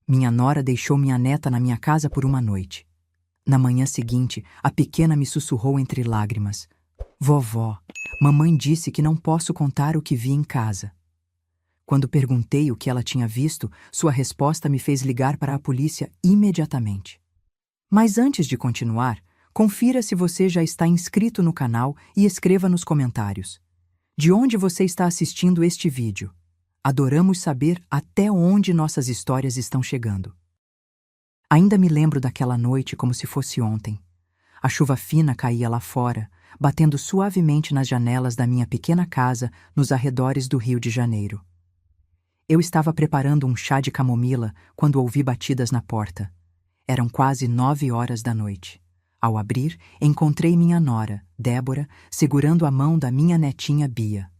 Minha nora deixou minha neta na minha casa por uma noite. Na manhã seguinte, a pequena me sussurrou entre lágrimas: Vovó, mamãe disse que não posso contar o que vi em casa. Quando perguntei o que ela tinha visto, sua resposta me fez ligar para a polícia imediatamente. Mas antes de continuar, confira se você já está inscrito no canal e escreva nos comentários: de onde você está assistindo este vídeo? Adoramos saber até onde nossas histórias estão chegando. Ainda me lembro daquela noite como se fosse ontem. A chuva fina caía lá fora, batendo suavemente nas janelas da minha pequena casa nos arredores do Rio de Janeiro. Eu estava preparando um chá de camomila quando ouvi batidas na porta. Eram quase 9 horas da noite. Ao abrir, encontrei minha nora, Débora, segurando a mão da minha netinha Bia.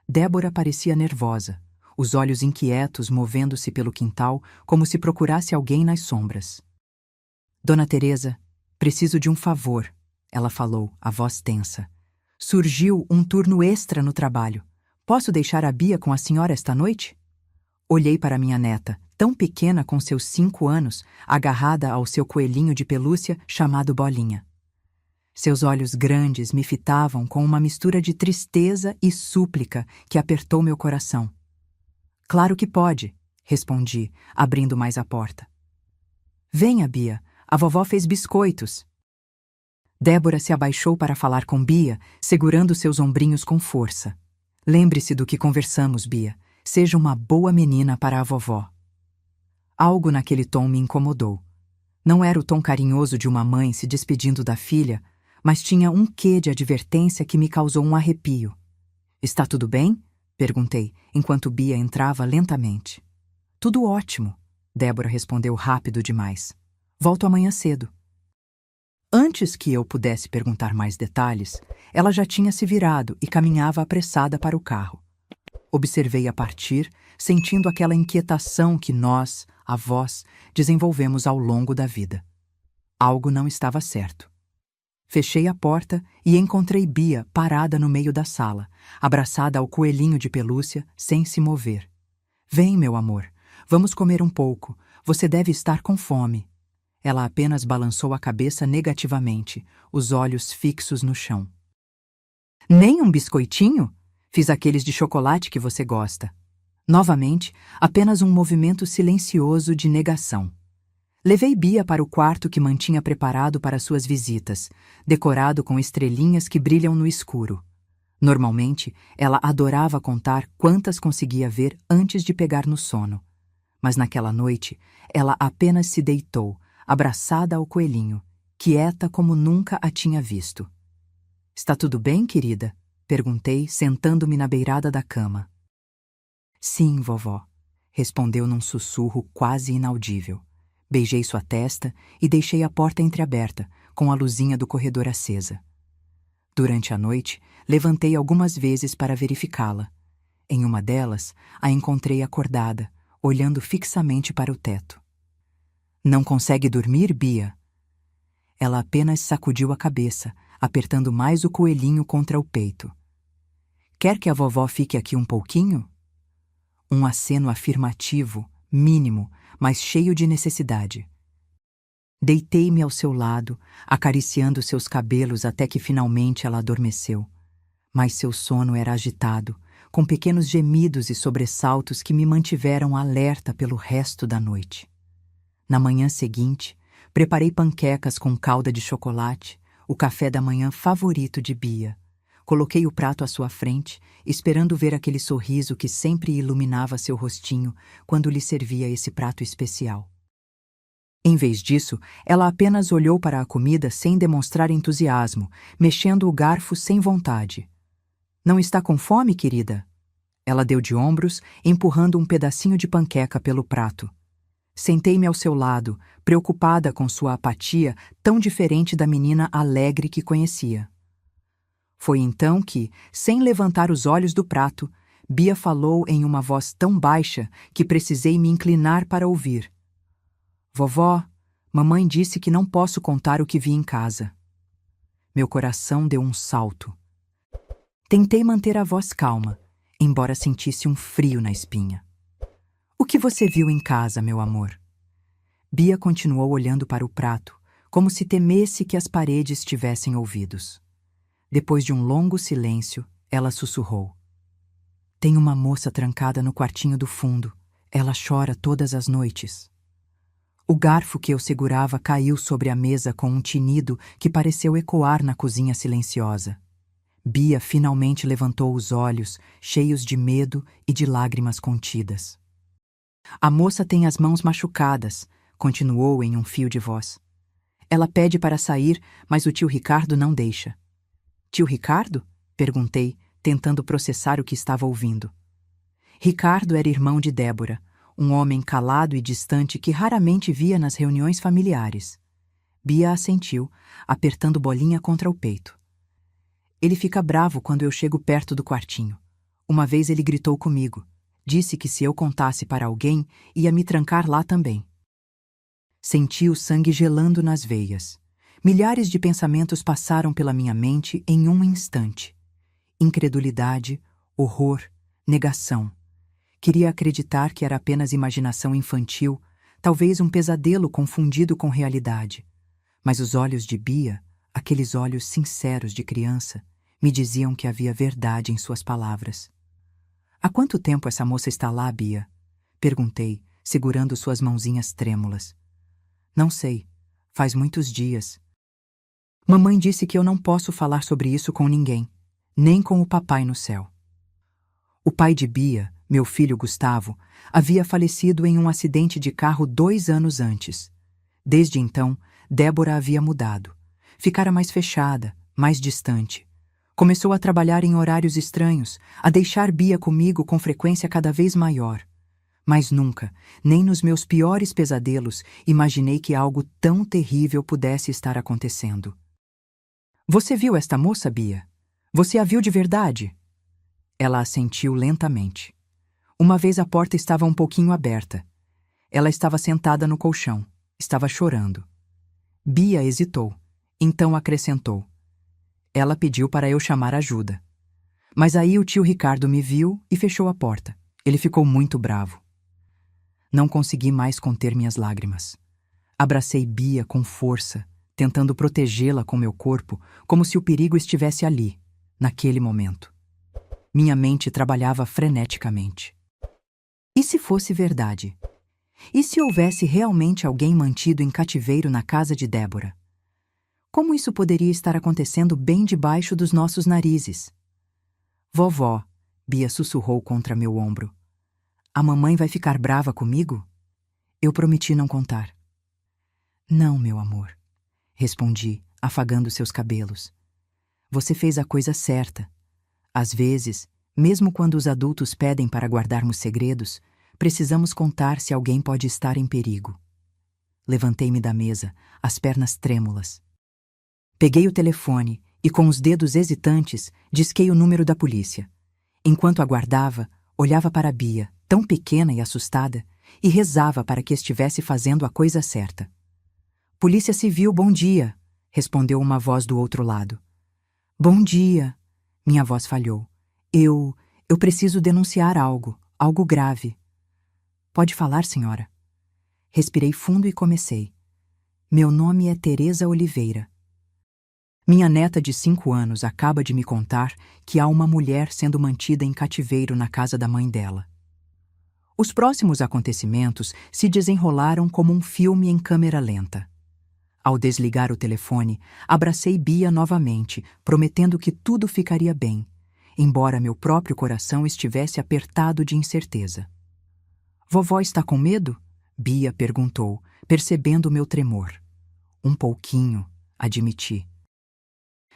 Débora parecia nervosa, os olhos inquietos movendo-se pelo quintal como se procurasse alguém nas sombras. Dona Teresa, preciso de um favor, ela falou, a voz tensa. Surgiu um turno extra no trabalho. Posso deixar a Bia com a senhora esta noite? Olhei para minha neta, tão pequena com seus 5 anos, agarrada ao seu coelhinho de pelúcia chamado Bolinha. Seus olhos grandes me fitavam com uma mistura de tristeza e súplica que apertou meu coração. Claro que pode, respondi, abrindo mais a porta. Venha, Bia, a vovó fez biscoitos. Débora se abaixou para falar com Bia, segurando seus ombrinhos com força. Lembre-se do que conversamos, Bia. Seja uma boa menina para a vovó. Algo naquele tom me incomodou. Não era o tom carinhoso de uma mãe se despedindo da filha, mas tinha um quê de advertência que me causou um arrepio. Está tudo bem? Perguntei, enquanto Bia entrava lentamente. Tudo ótimo, Débora respondeu rápido demais. Volto amanhã cedo. Antes que eu pudesse perguntar mais detalhes, ela já tinha se virado e caminhava apressada para o carro. Observei-a partir, sentindo aquela inquietação que nós, avós, desenvolvemos ao longo da vida. Algo não estava certo. Fechei a porta e encontrei Bia parada no meio da sala, abraçada ao coelhinho de pelúcia, sem se mover. Vem, meu amor, vamos comer um pouco. Você deve estar com fome. Ela apenas balançou a cabeça negativamente, os olhos fixos no chão. Nem um biscoitinho? Fiz aqueles de chocolate que você gosta. Novamente, apenas um movimento silencioso de negação. Levei Bia para o quarto que mantinha preparado para suas visitas, decorado com estrelinhas que brilham no escuro. Normalmente, ela adorava contar quantas conseguia ver antes de pegar no sono. Mas naquela noite, ela apenas se deitou, abraçada ao coelhinho, quieta como nunca a tinha visto. Está tudo bem, querida? Perguntei, sentando-me na beirada da cama. Sim, vovó, respondeu num sussurro quase inaudível. Beijei sua testa e deixei a porta entreaberta, com a luzinha do corredor acesa. Durante a noite, levantei algumas vezes para verificá-la. Em uma delas, a encontrei acordada, olhando fixamente para o teto. Não consegue dormir, Bia? Ela apenas sacudiu a cabeça, apertando mais o coelhinho contra o peito. Quer que a vovó fique aqui um pouquinho? Um aceno afirmativo, mínimo, mas cheio de necessidade. Deitei-me ao seu lado, acariciando seus cabelos até que finalmente ela adormeceu. Mas seu sono era agitado, com pequenos gemidos e sobressaltos que me mantiveram alerta pelo resto da noite. Na manhã seguinte, preparei panquecas com calda de chocolate, o café da manhã favorito de Bia. Coloquei o prato à sua frente, esperando ver aquele sorriso que sempre iluminava seu rostinho quando lhe servia esse prato especial. Em vez disso, ela apenas olhou para a comida sem demonstrar entusiasmo, mexendo o garfo sem vontade. Não está com fome, querida? Ela deu de ombros, empurrando um pedacinho de panqueca pelo prato. Sentei-me ao seu lado, preocupada com sua apatia tão diferente da menina alegre que conhecia. Foi então que, sem levantar os olhos do prato, Bia falou em uma voz tão baixa que precisei me inclinar para ouvir. Vovó, mamãe disse que não posso contar o que vi em casa. Meu coração deu um salto. Tentei manter a voz calma, embora sentisse um frio na espinha. O que você viu em casa, meu amor? Bia continuou olhando para o prato, como se temesse que as paredes tivessem ouvidos. Depois de um longo silêncio, ela sussurrou: "Tem uma moça trancada no quartinho do fundo. Ela chora todas as noites." O garfo que eu segurava caiu sobre a mesa com um tinido que pareceu ecoar na cozinha silenciosa. Bia finalmente levantou os olhos, cheios de medo e de lágrimas contidas. "A moça tem as mãos machucadas", continuou em um fio de voz. "Ela pede para sair, mas o tio Ricardo não deixa." "Tio Ricardo?" perguntei, tentando processar o que estava ouvindo. Ricardo era irmão de Débora, um homem calado e distante que raramente via nas reuniões familiares. Bia assentiu, apertando Bolinha contra o peito. "Ele fica bravo quando eu chego perto do quartinho. Uma vez ele gritou comigo. Disse que se eu contasse para alguém, ia me trancar lá também." Senti o sangue gelando nas veias. Milhares de pensamentos passaram pela minha mente em um instante. Incredulidade, horror, negação. Queria acreditar que era apenas imaginação infantil, talvez um pesadelo confundido com realidade. Mas os olhos de Bia, aqueles olhos sinceros de criança, me diziam que havia verdade em suas palavras. "Há quanto tempo essa moça está lá, Bia?" perguntei, segurando suas mãozinhas trêmulas. "Não sei. Faz muitos dias. Mamãe disse que eu não posso falar sobre isso com ninguém, nem com o papai no céu." O pai de Bia, meu filho Gustavo, havia falecido em um acidente de carro 2 anos antes. Desde então, Débora havia mudado. Ficara mais fechada, mais distante. Começou a trabalhar em horários estranhos, a deixar Bia comigo com frequência cada vez maior. Mas nunca, nem nos meus piores pesadelos, imaginei que algo tão terrível pudesse estar acontecendo. "Você viu esta moça, Bia? Você a viu de verdade?" Ela assentiu lentamente. Uma vez a porta estava um pouquinho aberta. Ela estava sentada no colchão. Estava chorando. Bia hesitou. Então acrescentou: "Ela pediu para eu chamar ajuda." Mas aí o tio Ricardo me viu e fechou a porta. Ele ficou muito bravo. Não consegui mais conter minhas lágrimas. Abracei Bia com força, tentando protegê-la com meu corpo, como se o perigo estivesse ali, naquele momento. Minha mente trabalhava freneticamente. E se fosse verdade? E se houvesse realmente alguém mantido em cativeiro na casa de Débora? Como isso poderia estar acontecendo bem debaixo dos nossos narizes? "Vovó", Bia sussurrou contra meu ombro. "A mamãe vai ficar brava comigo?" Eu prometi não contar. "Não, meu amor", respondi, afagando seus cabelos. "Você fez a coisa certa. Às vezes, mesmo quando os adultos pedem para guardarmos segredos, precisamos contar se alguém pode estar em perigo." Levantei-me da mesa, as pernas trêmulas. Peguei o telefone e, com os dedos hesitantes, disquei o número da polícia. Enquanto aguardava, olhava para Bia, tão pequena e assustada, e rezava para que estivesse fazendo a coisa certa. "Polícia Civil, bom dia", respondeu uma voz do outro lado. "Bom dia", minha voz falhou. Eu preciso denunciar algo grave." "Pode falar, senhora." Respirei fundo e comecei. "Meu nome é Teresa Oliveira. Minha neta de 5 anos acaba de me contar que há uma mulher sendo mantida em cativeiro na casa da mãe dela." Os próximos acontecimentos se desenrolaram como um filme em câmera lenta. Ao desligar o telefone, abracei Bia novamente, prometendo que tudo ficaria bem, embora meu próprio coração estivesse apertado de incerteza. "Vovó está com medo?" Bia perguntou, percebendo o meu tremor. "Um pouquinho", admiti.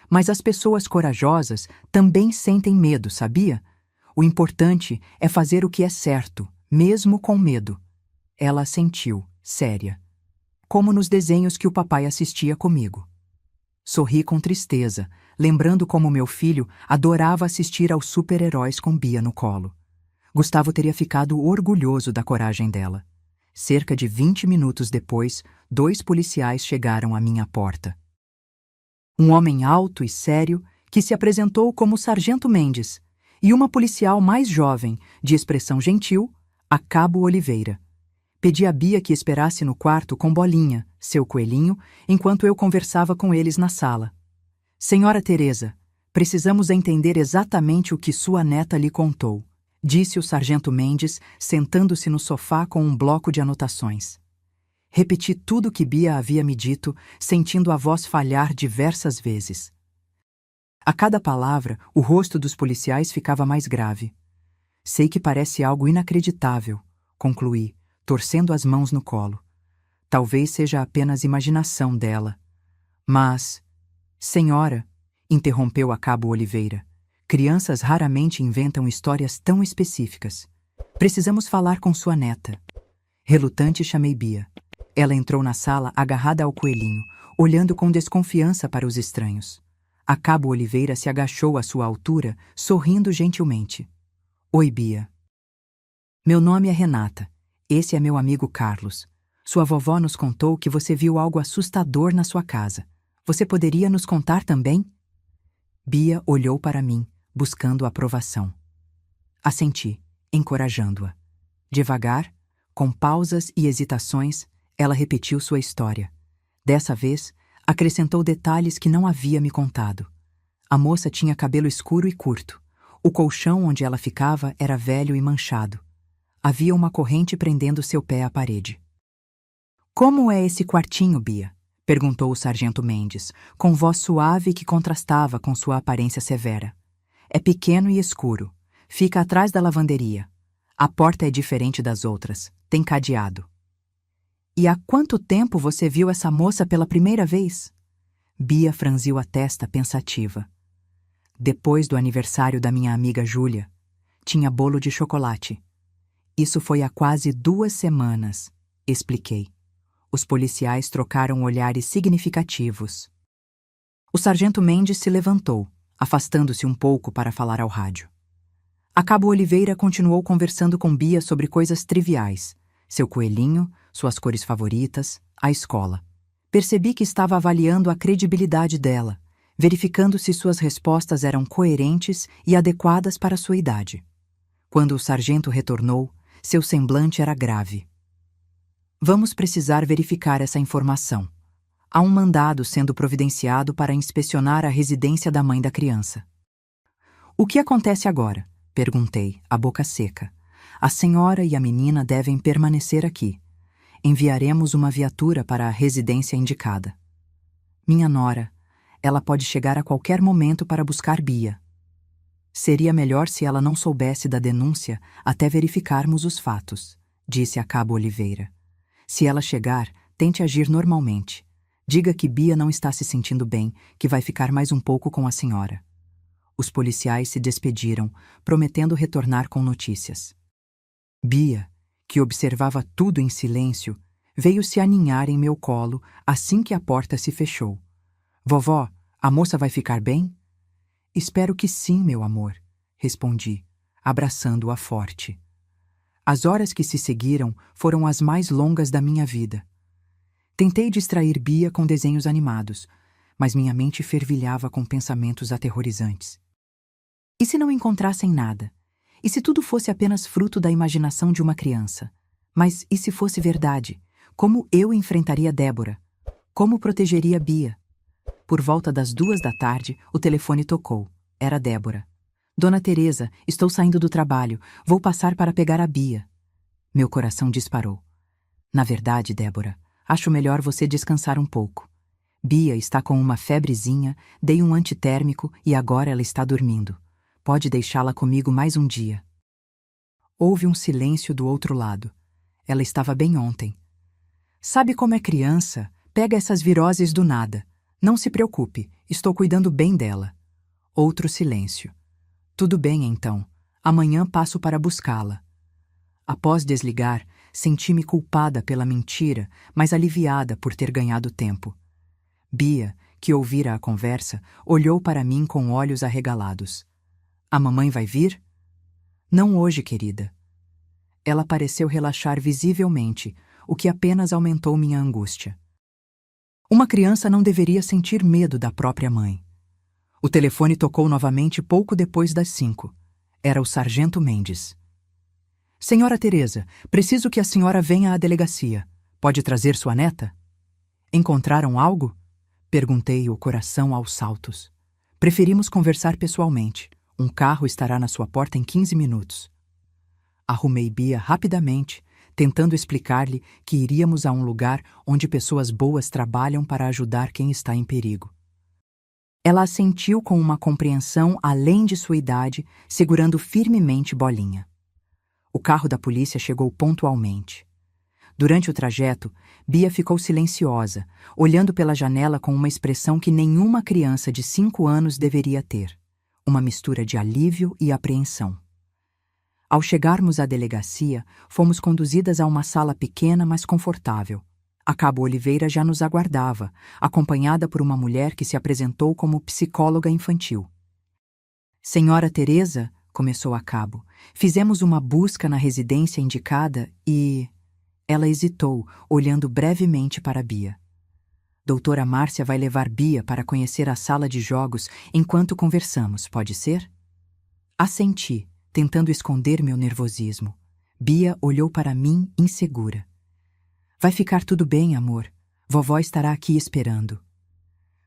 "Mas as pessoas corajosas também sentem medo, sabia? O importante é fazer o que é certo, mesmo com medo." Ela assentiu, séria. "Como nos desenhos que o papai assistia comigo." Sorri com tristeza, lembrando como meu filho adorava assistir aos super-heróis com Bia no colo. Gustavo teria ficado orgulhoso da coragem dela. Cerca de 20 minutos depois, 2 policiais chegaram à minha porta. Um homem alto e sério, que se apresentou como Sargento Mendes, e uma policial mais jovem, de expressão gentil, a Cabo Oliveira. Pedi a Bia que esperasse no quarto com Bolinha, seu coelhinho, enquanto eu conversava com eles na sala. Senhora Teresa, precisamos entender exatamente o que sua neta lhe contou, disse o sargento Mendes, sentando-se no sofá com um bloco de anotações. Repeti tudo o que Bia havia me dito, sentindo a voz falhar diversas vezes. A cada palavra, o rosto dos policiais ficava mais grave. Sei que parece algo inacreditável, concluí, torcendo as mãos no colo. Talvez seja apenas imaginação dela. Mas... Senhora, interrompeu a Cabo Oliveira, crianças raramente inventam histórias tão específicas. Precisamos falar com sua neta. Relutante, chamei Bia. Ela entrou na sala agarrada ao coelhinho, olhando com desconfiança para os estranhos. A Cabo Oliveira se agachou à sua altura, sorrindo gentilmente. Oi, Bia. Meu nome é Renata. Esse é meu amigo Carlos. Sua vovó nos contou que você viu algo assustador na sua casa. Você poderia nos contar também? Bia olhou para mim, buscando aprovação. Assenti, encorajando-a. Devagar, com pausas e hesitações, ela repetiu sua história. Dessa vez, acrescentou detalhes que não havia me contado. A moça tinha cabelo escuro e curto. O colchão onde ela ficava era velho e manchado. Havia uma corrente prendendo seu pé à parede. Como é esse quartinho, Bia? Perguntou o sargento Mendes, com voz suave que contrastava com sua aparência severa. É pequeno e escuro. Fica atrás da lavanderia. A porta é diferente das outras. Tem cadeado. E há quanto tempo você viu essa moça pela primeira vez? Bia franziu a testa pensativa. Depois do aniversário da minha amiga Júlia, tinha bolo de chocolate. Isso foi há quase 2 semanas, expliquei. Os policiais trocaram olhares significativos. O sargento Mendes se levantou, afastando-se um pouco para falar ao rádio. A Cabo Oliveira continuou conversando com Bia sobre coisas triviais, seu coelhinho, suas cores favoritas, a escola. Percebi que estava avaliando a credibilidade dela, verificando se suas respostas eram coerentes e adequadas para sua idade. Quando o sargento retornou, seu semblante era grave. Vamos precisar verificar essa informação. Há um mandado sendo providenciado para inspecionar a residência da mãe da criança. O que acontece agora? Perguntei, a boca seca. A senhora e a menina devem permanecer aqui. Enviaremos uma viatura para a residência indicada. Minha nora, ela pode chegar a qualquer momento para buscar Bia. Seria melhor se ela não soubesse da denúncia até verificarmos os fatos, disse a Cabo Oliveira. Se ela chegar, tente agir normalmente. Diga que Bia não está se sentindo bem, que vai ficar mais um pouco com a senhora. Os policiais se despediram, prometendo retornar com notícias. Bia, que observava tudo em silêncio, veio se aninhar em meu colo assim que a porta se fechou. Vovó, a moça vai ficar bem? Espero que sim, meu amor, respondi, abraçando-a forte. As horas que se seguiram foram as mais longas da minha vida. Tentei distrair Bia com desenhos animados, mas minha mente fervilhava com pensamentos aterrorizantes. E se não encontrassem nada? E se tudo fosse apenas fruto da imaginação de uma criança? Mas e se fosse verdade? Como eu enfrentaria Débora? Como protegeria Bia? Por volta das 2 da tarde, o telefone tocou. Era Débora. Dona Teresa, estou saindo do trabalho. Vou passar para pegar a Bia. Meu coração disparou. Na verdade, Débora, acho melhor você descansar um pouco. Bia está com uma febrezinha, dei um antitérmico e agora ela está dormindo. Pode deixá-la comigo mais um dia. Houve um silêncio do outro lado. Ela estava bem ontem. Sabe como é criança? Pega essas viroses do nada. Não se preocupe, estou cuidando bem dela. Outro silêncio. Tudo bem, então. Amanhã passo para buscá-la. Após desligar, senti-me culpada pela mentira, mas aliviada por ter ganhado tempo. Bia, que ouvira a conversa, olhou para mim com olhos arregalados. A mamãe vai vir? Não hoje, querida. Ela pareceu relaxar visivelmente, o que apenas aumentou minha angústia. Uma criança não deveria sentir medo da própria mãe. O telefone tocou novamente pouco depois das 5. Era o sargento Mendes. Senhora Teresa, preciso que a senhora venha à delegacia. Pode trazer sua neta? Encontraram algo? Perguntei, o coração aos saltos. Preferimos conversar pessoalmente. Um carro estará na sua porta em 15 minutos. Arrumei Bia rapidamente, tentando explicar-lhe que iríamos a um lugar onde pessoas boas trabalham para ajudar quem está em perigo. Ela assentiu com uma compreensão além de sua idade, segurando firmemente Bolinha. O carro da polícia chegou pontualmente. Durante o trajeto, Bia ficou silenciosa, olhando pela janela com uma expressão que nenhuma criança de 5 anos deveria ter, uma mistura de alívio e apreensão. Ao chegarmos à delegacia, fomos conduzidas a uma sala pequena, mas confortável. A Cabo Oliveira já nos aguardava, acompanhada por uma mulher que se apresentou como psicóloga infantil. Senhora Teresa, começou a Cabo, fizemos uma busca na residência indicada e... Ela hesitou, olhando brevemente para Bia. Doutora Márcia vai levar Bia para conhecer a sala de jogos enquanto conversamos, pode ser? Assenti, tentando esconder meu nervosismo. Bia olhou para mim insegura. Vai ficar tudo bem, amor. Vovó estará aqui esperando.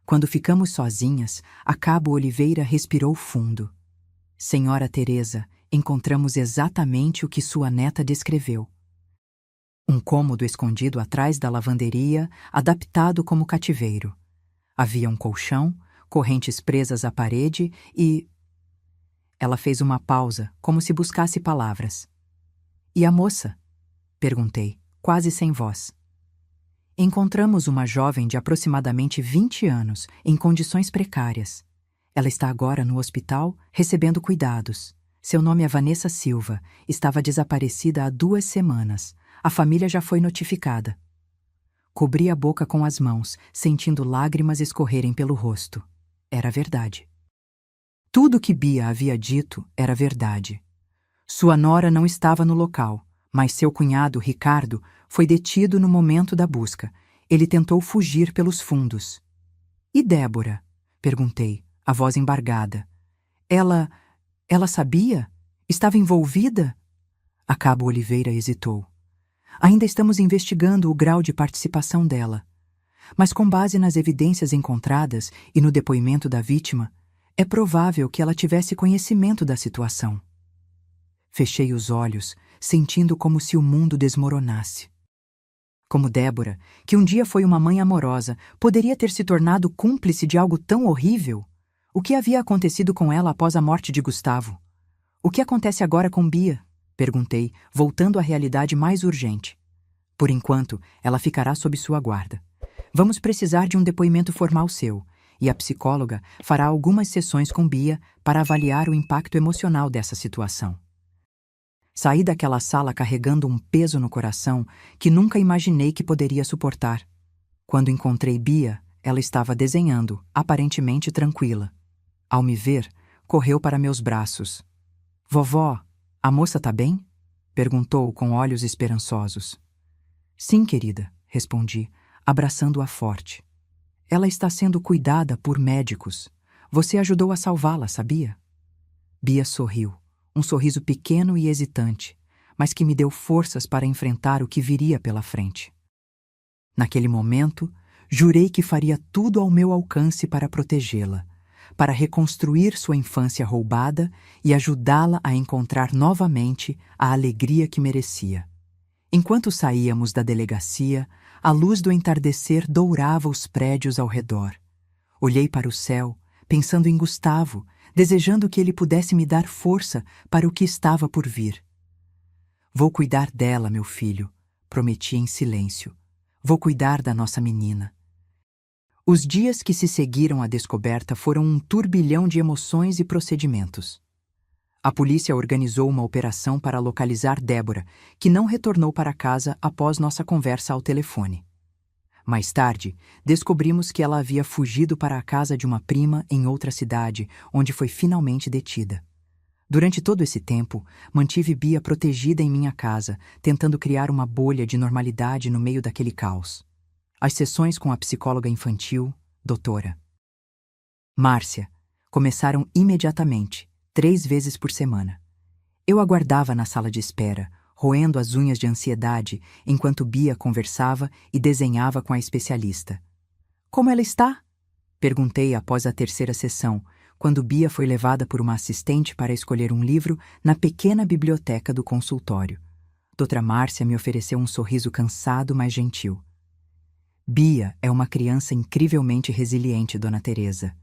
Quando ficamos sozinhas, a Cabo Oliveira respirou fundo. Senhora Teresa, encontramos exatamente o que sua neta descreveu. Um cômodo escondido atrás da lavanderia, adaptado como cativeiro. Havia um colchão, correntes presas à parede e... Ela fez uma pausa, como se buscasse palavras. E a moça? Perguntei, quase sem voz. Encontramos uma jovem de aproximadamente 20 anos, em condições precárias. Ela está agora no hospital, recebendo cuidados. Seu nome é Vanessa Silva, estava desaparecida há 2 semanas. A família já foi notificada. Cobri a boca com as mãos, sentindo lágrimas escorrerem pelo rosto. Era verdade. Tudo o que Bia havia dito era verdade. Sua nora não estava no local, mas seu cunhado, Ricardo, foi detido no momento da busca. Ele tentou fugir pelos fundos. E Débora? Perguntei, a voz embargada. Ela sabia? Estava envolvida? A Cabo Oliveira hesitou. Ainda estamos investigando o grau de participação dela. Mas com base nas evidências encontradas e no depoimento da vítima, é provável que ela tivesse conhecimento da situação. Fechei os olhos, sentindo como se o mundo desmoronasse. Como Débora, que um dia foi uma mãe amorosa, poderia ter se tornado cúmplice de algo tão horrível? O que havia acontecido com ela após a morte de Gustavo? O que acontece agora com Bia? Perguntei, voltando à realidade mais urgente. Por enquanto, ela ficará sob sua guarda. Vamos precisar de um depoimento formal seu, e a psicóloga fará algumas sessões com Bia para avaliar o impacto emocional dessa situação. Saí daquela sala carregando um peso no coração que nunca imaginei que poderia suportar. Quando encontrei Bia, ela estava desenhando, aparentemente tranquila. Ao me ver, correu para meus braços. Vovó, a moça tá bem? Perguntou com olhos esperançosos. Sim, querida, respondi, abraçando-a forte. Ela está sendo cuidada por médicos. Você ajudou a salvá-la, sabia? Bia sorriu, um sorriso pequeno e hesitante, mas que me deu forças para enfrentar o que viria pela frente. Naquele momento, jurei que faria tudo ao meu alcance para protegê-la, para reconstruir sua infância roubada e ajudá-la a encontrar novamente a alegria que merecia. Enquanto saíamos da delegacia, a luz do entardecer dourava os prédios ao redor. Olhei para o céu, pensando em Gustavo, desejando que ele pudesse me dar força para o que estava por vir. Vou cuidar dela, meu filho, prometi em silêncio. Vou cuidar da nossa menina. Os dias que se seguiram à descoberta foram um turbilhão de emoções e procedimentos. A polícia organizou uma operação para localizar Débora, que não retornou para casa após nossa conversa ao telefone. Mais tarde, descobrimos que ela havia fugido para a casa de uma prima em outra cidade, onde foi finalmente detida. Durante todo esse tempo, mantive Bia protegida em minha casa, tentando criar uma bolha de normalidade no meio daquele caos. As sessões com a psicóloga infantil, doutora Márcia, começaram imediatamente, 3 vezes por semana. Eu aguardava na sala de espera, roendo as unhas de ansiedade, enquanto Bia conversava e desenhava com a especialista. Como ela está? Perguntei após a terceira sessão, quando Bia foi levada por uma assistente para escolher um livro na pequena biblioteca do consultório. Doutora Márcia me ofereceu um sorriso cansado, mas gentil. Bia é uma criança incrivelmente resiliente, Dona Teresa.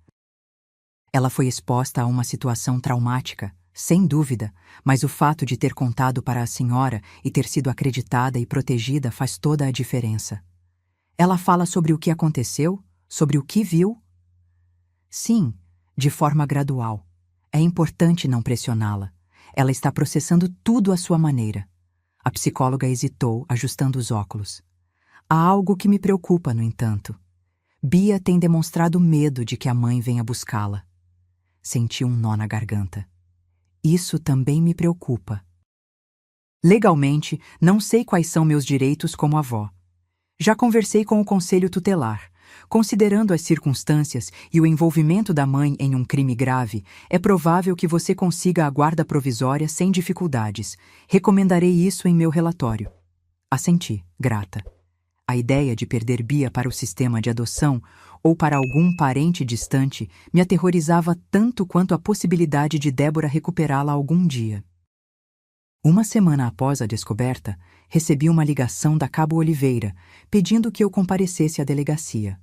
Ela foi exposta a uma situação traumática, sem dúvida, mas o fato de ter contado para a senhora e ter sido acreditada e protegida faz toda a diferença. Ela fala sobre o que aconteceu, sobre o que viu? Sim, de forma gradual. É importante não pressioná-la. Ela está processando tudo à sua maneira. A psicóloga hesitou, ajustando os óculos. Há algo que me preocupa, no entanto. Bia tem demonstrado medo de que a mãe venha buscá-la. Senti um nó na garganta. Isso também me preocupa. Legalmente, não sei quais são meus direitos como avó. Já conversei com o conselho tutelar. Considerando as circunstâncias e o envolvimento da mãe em um crime grave, é provável que você consiga a guarda provisória sem dificuldades. Recomendarei isso em meu relatório. Assenti, grata. A ideia de perder Bia para o sistema de adoção ou para algum parente distante me aterrorizava tanto quanto a possibilidade de Débora recuperá-la algum dia. Uma semana após a descoberta, recebi uma ligação da Cabo Oliveira, pedindo que eu comparecesse à delegacia.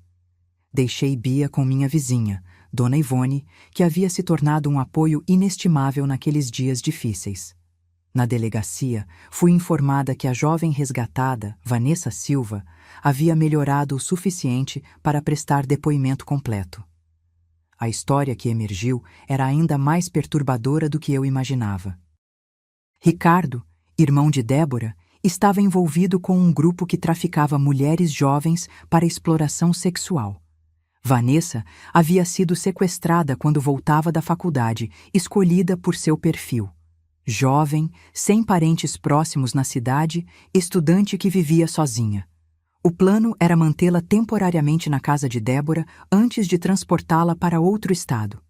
Deixei Bia com minha vizinha, Dona Ivone, que havia se tornado um apoio inestimável naqueles dias difíceis. Na delegacia, fui informada que a jovem resgatada, Vanessa Silva, havia melhorado o suficiente para prestar depoimento completo. A história que emergiu era ainda mais perturbadora do que eu imaginava. Ricardo, irmão de Débora, estava envolvido com um grupo que traficava mulheres jovens para exploração sexual. Vanessa havia sido sequestrada quando voltava da faculdade, escolhida por seu perfil. Jovem, sem parentes próximos na cidade, estudante que vivia sozinha. O plano era mantê-la temporariamente na casa de Débora antes de transportá-la para outro estado.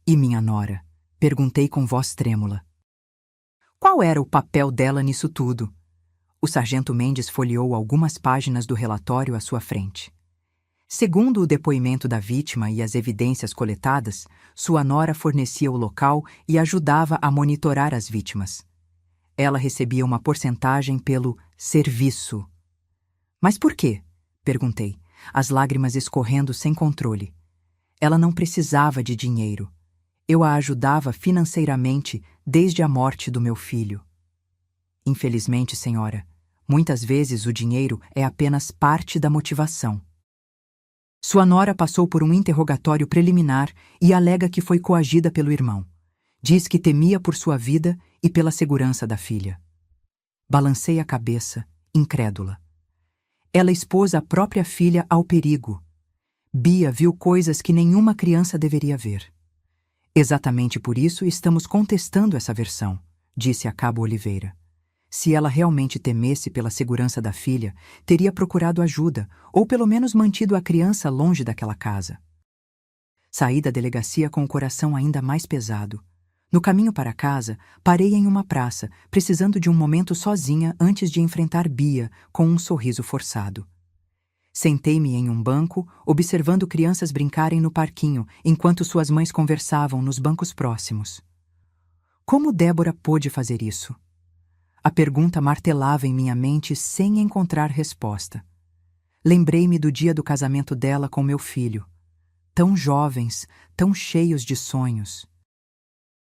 E minha nora? Perguntei com voz trêmula. Qual era o papel dela nisso tudo? O sargento Mendes folheou algumas páginas do relatório à sua frente. Segundo o depoimento da vítima e as evidências coletadas, sua nora fornecia o local e ajudava a monitorar as vítimas. Ela recebia uma porcentagem pelo serviço. Mas por quê? Perguntei, as lágrimas escorrendo sem controle. Ela não precisava de dinheiro. Eu a ajudava financeiramente desde a morte do meu filho. Infelizmente, senhora, muitas vezes o dinheiro é apenas parte da motivação. Sua nora passou por um interrogatório preliminar e alega que foi coagida pelo irmão. Diz que temia por sua vida e pela segurança da filha. Balancei a cabeça, incrédula. Ela expôs a própria filha ao perigo. Bia viu coisas que nenhuma criança deveria ver. Exatamente por isso estamos contestando essa versão, disse a Cabo Oliveira. Se ela realmente temesse pela segurança da filha, teria procurado ajuda, ou pelo menos mantido a criança longe daquela casa. Saí da delegacia com o coração ainda mais pesado. No caminho para casa, parei em uma praça, precisando de um momento sozinha antes de enfrentar Bia com um sorriso forçado. Sentei-me em um banco, observando crianças brincarem no parquinho, enquanto suas mães conversavam nos bancos próximos. Como Débora pôde fazer isso? A pergunta martelava em minha mente sem encontrar resposta. Lembrei-me do dia do casamento dela com meu filho. Tão jovens, tão cheios de sonhos.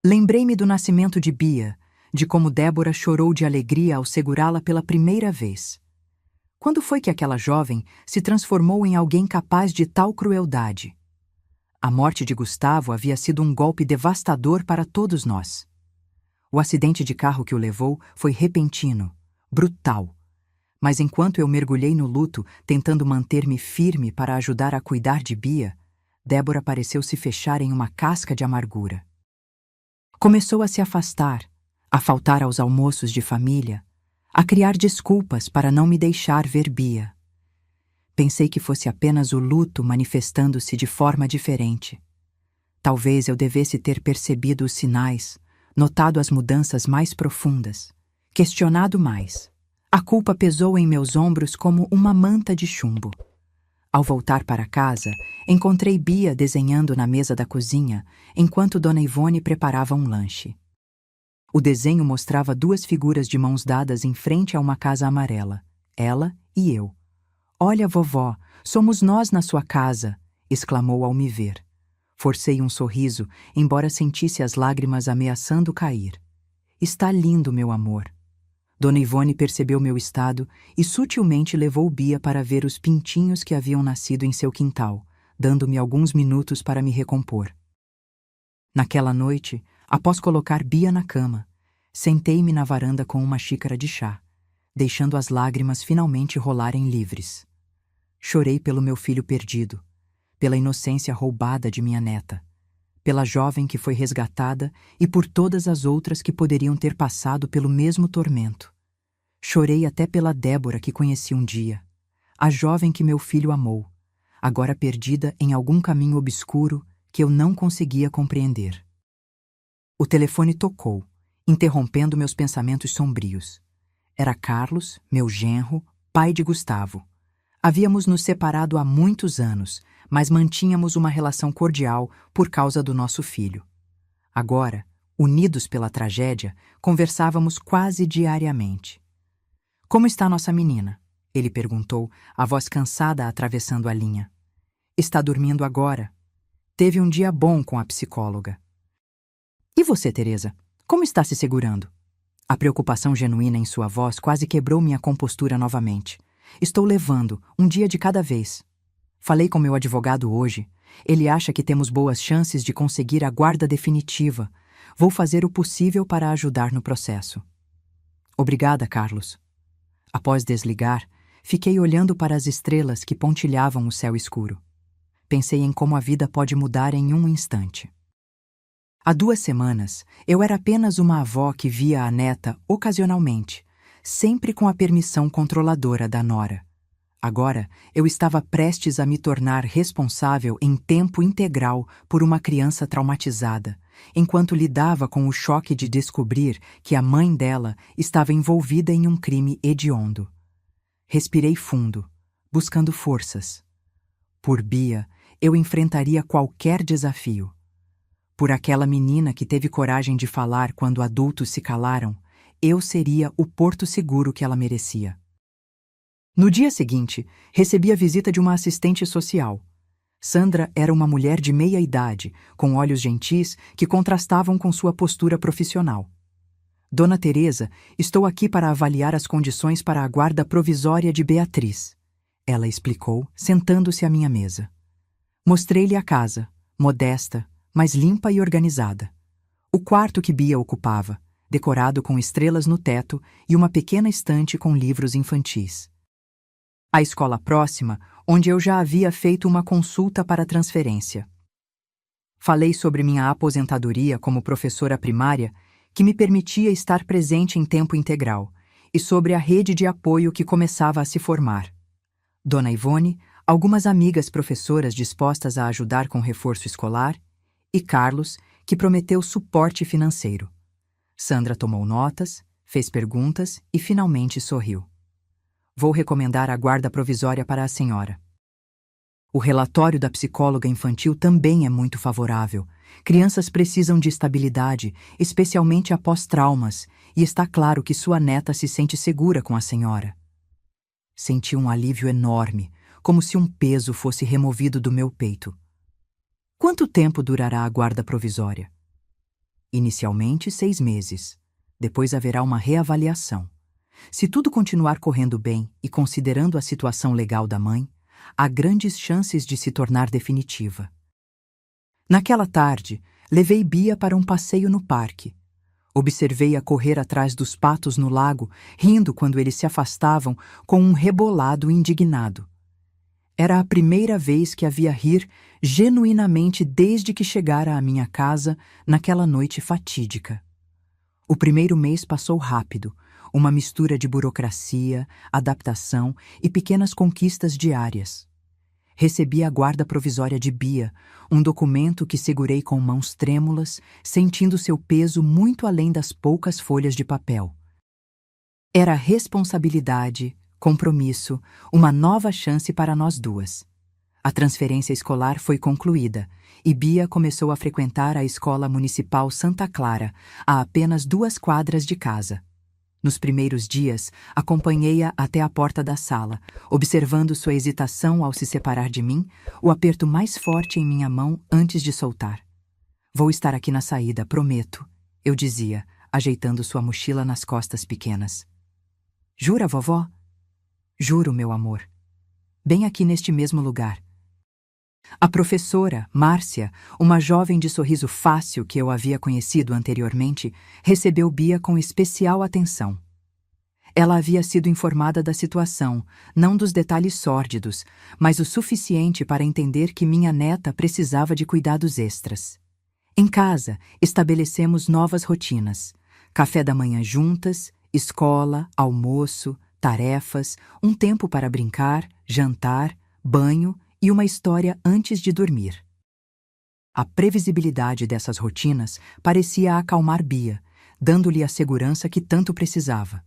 Lembrei-me do nascimento de Bia, de como Débora chorou de alegria ao segurá-la pela primeira vez. Quando foi que aquela jovem se transformou em alguém capaz de tal crueldade? A morte de Gustavo havia sido um golpe devastador para todos nós. O acidente de carro que o levou foi repentino, brutal. Mas enquanto eu mergulhei no luto, tentando manter-me firme para ajudar a cuidar de Bia, Débora pareceu se fechar em uma casca de amargura. Começou a se afastar, a faltar aos almoços de família, a criar desculpas para não me deixar ver Bia. Pensei que fosse apenas o luto manifestando-se de forma diferente. Talvez eu devesse ter percebido os sinais, notado as mudanças mais profundas, questionado mais. A culpa pesou em meus ombros como uma manta de chumbo. Ao voltar para casa, encontrei Bia desenhando na mesa da cozinha, enquanto Dona Ivone preparava um lanche. O desenho mostrava duas figuras de mãos dadas em frente a uma casa amarela, ela e eu. "Olha, vovó, somos nós na sua casa", exclamou ao me ver. Forcei um sorriso, embora sentisse as lágrimas ameaçando cair. "Está lindo, meu amor." Dona Ivone percebeu meu estado e sutilmente levou Bia para ver os pintinhos que haviam nascido em seu quintal, dando-me alguns minutos para me recompor. Naquela noite, após colocar Bia na cama, sentei-me na varanda com uma xícara de chá, deixando as lágrimas finalmente rolarem livres. Chorei pelo meu filho perdido, pela inocência roubada de minha neta, pela jovem que foi resgatada e por todas as outras que poderiam ter passado pelo mesmo tormento. Chorei até pela Débora que conheci um dia, a jovem que meu filho amou, agora perdida em algum caminho obscuro que eu não conseguia compreender. O telefone tocou, interrompendo meus pensamentos sombrios. Era Carlos, meu genro, pai de Gustavo. Havíamos nos separado há muitos anos, mas mantínhamos uma relação cordial por causa do nosso filho. Agora, unidos pela tragédia, conversávamos quase diariamente. "Como está nossa menina?" ele perguntou, a voz cansada atravessando a linha. "Está dormindo agora. Teve um dia bom com a psicóloga." "E você, Teresa? Como está se segurando?" A preocupação genuína em sua voz quase quebrou minha compostura novamente. "Estou levando, um dia de cada vez. Falei com meu advogado hoje. Ele acha que temos boas chances de conseguir a guarda definitiva. Vou fazer o possível para ajudar no processo." "Obrigada, Carlos." Após desligar, fiquei olhando para as estrelas que pontilhavam o céu escuro. Pensei em como a vida pode mudar em um instante. Há 2 semanas, eu era apenas uma avó que via a neta ocasionalmente, sempre com a permissão controladora da nora. Agora, eu estava prestes a me tornar responsável em tempo integral por uma criança traumatizada, enquanto lidava com o choque de descobrir que a mãe dela estava envolvida em um crime hediondo. Respirei fundo, buscando forças. Por Bia, eu enfrentaria qualquer desafio. Por aquela menina que teve coragem de falar quando adultos se calaram, eu seria o porto seguro que ela merecia. No dia seguinte, recebi a visita de uma assistente social. Sandra era uma mulher de meia idade, com olhos gentis que contrastavam com sua postura profissional. "Dona Teresa, estou aqui para avaliar as condições para a guarda provisória de Beatriz", ela explicou, sentando-se à minha mesa. Mostrei-lhe a casa, modesta, mas limpa e organizada. O quarto que Bia ocupava, decorado com estrelas no teto e uma pequena estante com livros infantis. A escola próxima, onde eu já havia feito uma consulta para transferência. Falei sobre minha aposentadoria como professora primária, que me permitia estar presente em tempo integral, e sobre a rede de apoio que começava a se formar. Dona Ivone, algumas amigas professoras dispostas a ajudar com reforço escolar, e Carlos, que prometeu suporte financeiro. Sandra tomou notas, fez perguntas e finalmente sorriu. "Vou recomendar a guarda provisória para a senhora." O relatório da psicóloga infantil também é muito favorável. Crianças precisam de estabilidade, especialmente após traumas, e está claro que sua neta se sente segura com a senhora. Senti um alívio enorme, como se um peso fosse removido do meu peito. "Quanto tempo durará a guarda provisória?" "Inicialmente 6 meses. Depois haverá uma reavaliação. Se tudo continuar correndo bem e considerando a situação legal da mãe, há grandes chances de se tornar definitiva." Naquela tarde, levei Bia para um passeio no parque. Observei-a correr atrás dos patos no lago, rindo quando eles se afastavam com um rebolado indignado. Era a primeira vez que a via rir genuinamente desde que chegara à minha casa naquela noite fatídica. O primeiro mês passou rápido, uma mistura de burocracia, adaptação e pequenas conquistas diárias. Recebi a guarda provisória de Bia, um documento que segurei com mãos trêmulas, sentindo seu peso muito além das poucas folhas de papel. Era responsabilidade, compromisso, uma nova chance para nós duas. A transferência escolar foi concluída e Bia começou a frequentar a Escola Municipal Santa Clara, a apenas 2 quadras de casa. Nos primeiros dias, acompanhei-a até a porta da sala, observando sua hesitação ao se separar de mim, o aperto mais forte em minha mão antes de soltar. Vou estar aqui na saída, prometo, eu dizia, ajeitando sua mochila nas costas pequenas. Jura, vovó? Juro, meu amor. Bem aqui neste mesmo lugar. A professora, Márcia, uma jovem de sorriso fácil que eu havia conhecido anteriormente, recebeu Bia com especial atenção. Ela havia sido informada da situação, não dos detalhes sórdidos, mas o suficiente para entender que minha neta precisava de cuidados extras. Em casa, estabelecemos novas rotinas. Café da manhã juntas, escola, almoço, tarefas, um tempo para brincar, jantar, banho e uma história antes de dormir. A previsibilidade dessas rotinas parecia acalmar Bia, dando-lhe a segurança que tanto precisava.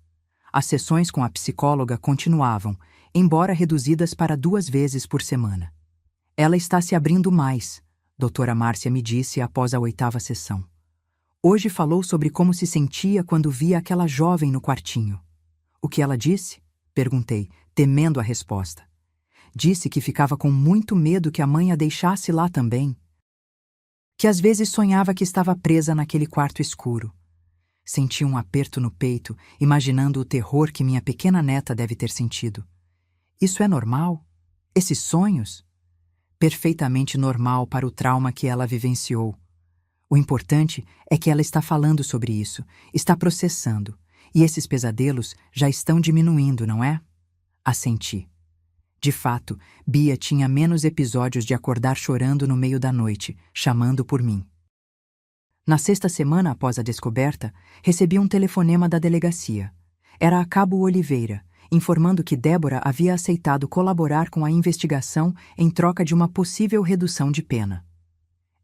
As sessões com a psicóloga continuavam, embora reduzidas para 2 vezes por semana. Ela está se abrindo mais, doutora Márcia me disse após a 8ª sessão. Hoje falou sobre como se sentia quando via aquela jovem no quartinho. O que ela disse? Perguntei, temendo a resposta. Disse que ficava com muito medo que a mãe a deixasse lá também. Que às vezes sonhava que estava presa naquele quarto escuro. Senti um aperto no peito, imaginando o terror que minha pequena neta deve ter sentido. Isso é normal? Esses sonhos? Perfeitamente normal para o trauma que ela vivenciou. O importante é que ela está falando sobre isso, está processando, e esses pesadelos já estão diminuindo, não é? Assenti. De fato, Bia tinha menos episódios de acordar chorando no meio da noite, chamando por mim. Na 6ª semana após a descoberta, recebi um telefonema da delegacia. Era a Cabo Oliveira, informando que Débora havia aceitado colaborar com a investigação em troca de uma possível redução de pena.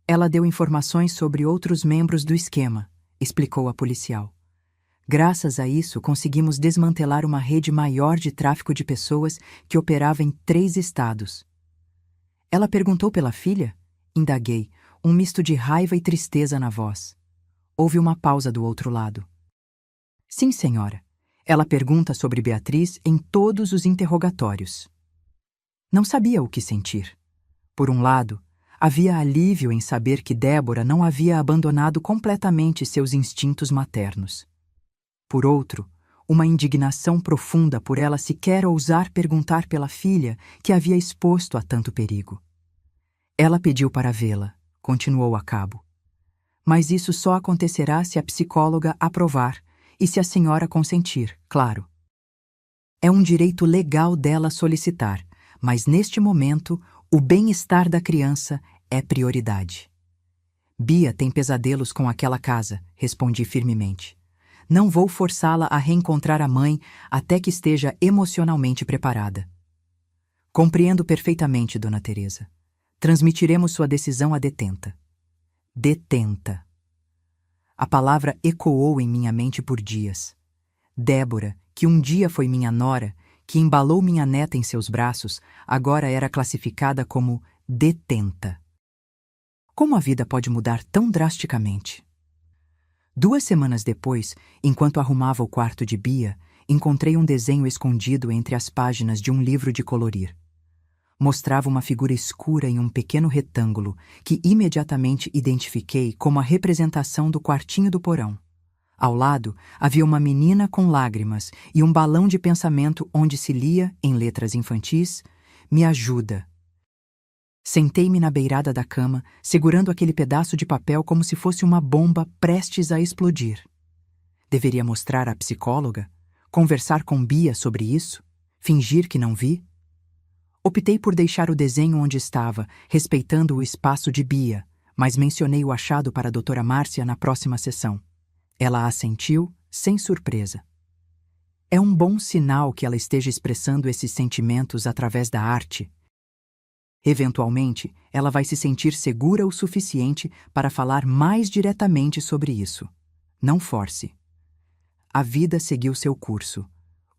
Ela deu informações sobre outros membros do esquema, explicou a policial. Graças a isso, conseguimos desmantelar uma rede maior de tráfico de pessoas que operava em 3 estados. Ela perguntou pela filha? Indaguei, um misto de raiva e tristeza na voz. Houve uma pausa do outro lado. Sim, senhora. Ela pergunta sobre Beatriz em todos os interrogatórios. Não sabia o que sentir. Por um lado, havia alívio em saber que Débora não havia abandonado completamente seus instintos maternos. Por outro, uma indignação profunda por ela sequer ousar perguntar pela filha que havia exposto a tanto perigo. Ela pediu para vê-la, continuou a Cabo. Mas isso só acontecerá se a psicóloga aprovar e se a senhora consentir, claro. É um direito legal dela solicitar, mas neste momento, o bem-estar da criança é prioridade. Bia tem pesadelos com aquela casa, respondi firmemente. Não vou forçá-la a reencontrar a mãe até que esteja emocionalmente preparada. Compreendo perfeitamente, Dona Teresa. Transmitiremos sua decisão à detenta. Detenta. A palavra ecoou em minha mente por dias. Débora, que um dia foi minha nora, que embalou minha neta em seus braços, agora era classificada como detenta. Como a vida pode mudar tão drasticamente? 2 semanas depois, enquanto arrumava o quarto de Bia, encontrei um desenho escondido entre as páginas de um livro de colorir. Mostrava uma figura escura em um pequeno retângulo que imediatamente identifiquei como a representação do quartinho do porão. Ao lado, havia uma menina com lágrimas e um balão de pensamento onde se lia, em letras infantis, "Me ajuda". Sentei-me na beirada da cama, segurando aquele pedaço de papel como se fosse uma bomba prestes a explodir. Deveria mostrar à psicóloga? Conversar com Bia sobre isso? Fingir que não vi? Optei por deixar o desenho onde estava, respeitando o espaço de Bia, mas mencionei o achado para a doutora Márcia na próxima sessão. Ela assentiu, sem surpresa. É um bom sinal que ela esteja expressando esses sentimentos através da arte. Eventualmente, ela vai se sentir segura o suficiente para falar mais diretamente sobre isso. Não force. A vida seguiu seu curso.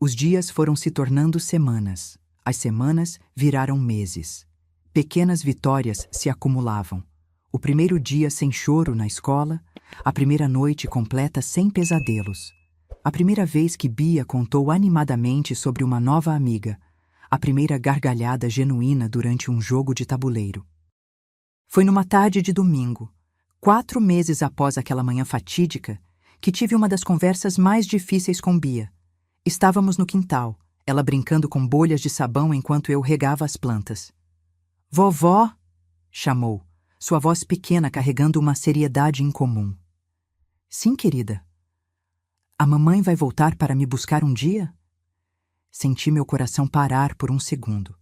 Os dias foram se tornando semanas. As semanas viraram meses. Pequenas vitórias se acumulavam. O primeiro dia sem choro na escola, a primeira noite completa sem pesadelos. A primeira vez que Bia contou animadamente sobre uma nova amiga. A primeira gargalhada genuína durante um jogo de tabuleiro. Foi numa tarde de domingo, 4 meses após aquela manhã fatídica, que tive uma das conversas mais difíceis com Bia. Estávamos no quintal, ela brincando com bolhas de sabão enquanto eu regava as plantas. "Vovó!" chamou, sua voz pequena carregando uma seriedade incomum. "Sim, querida. A mamãe vai voltar para me buscar um dia?" Senti meu coração parar por um segundo.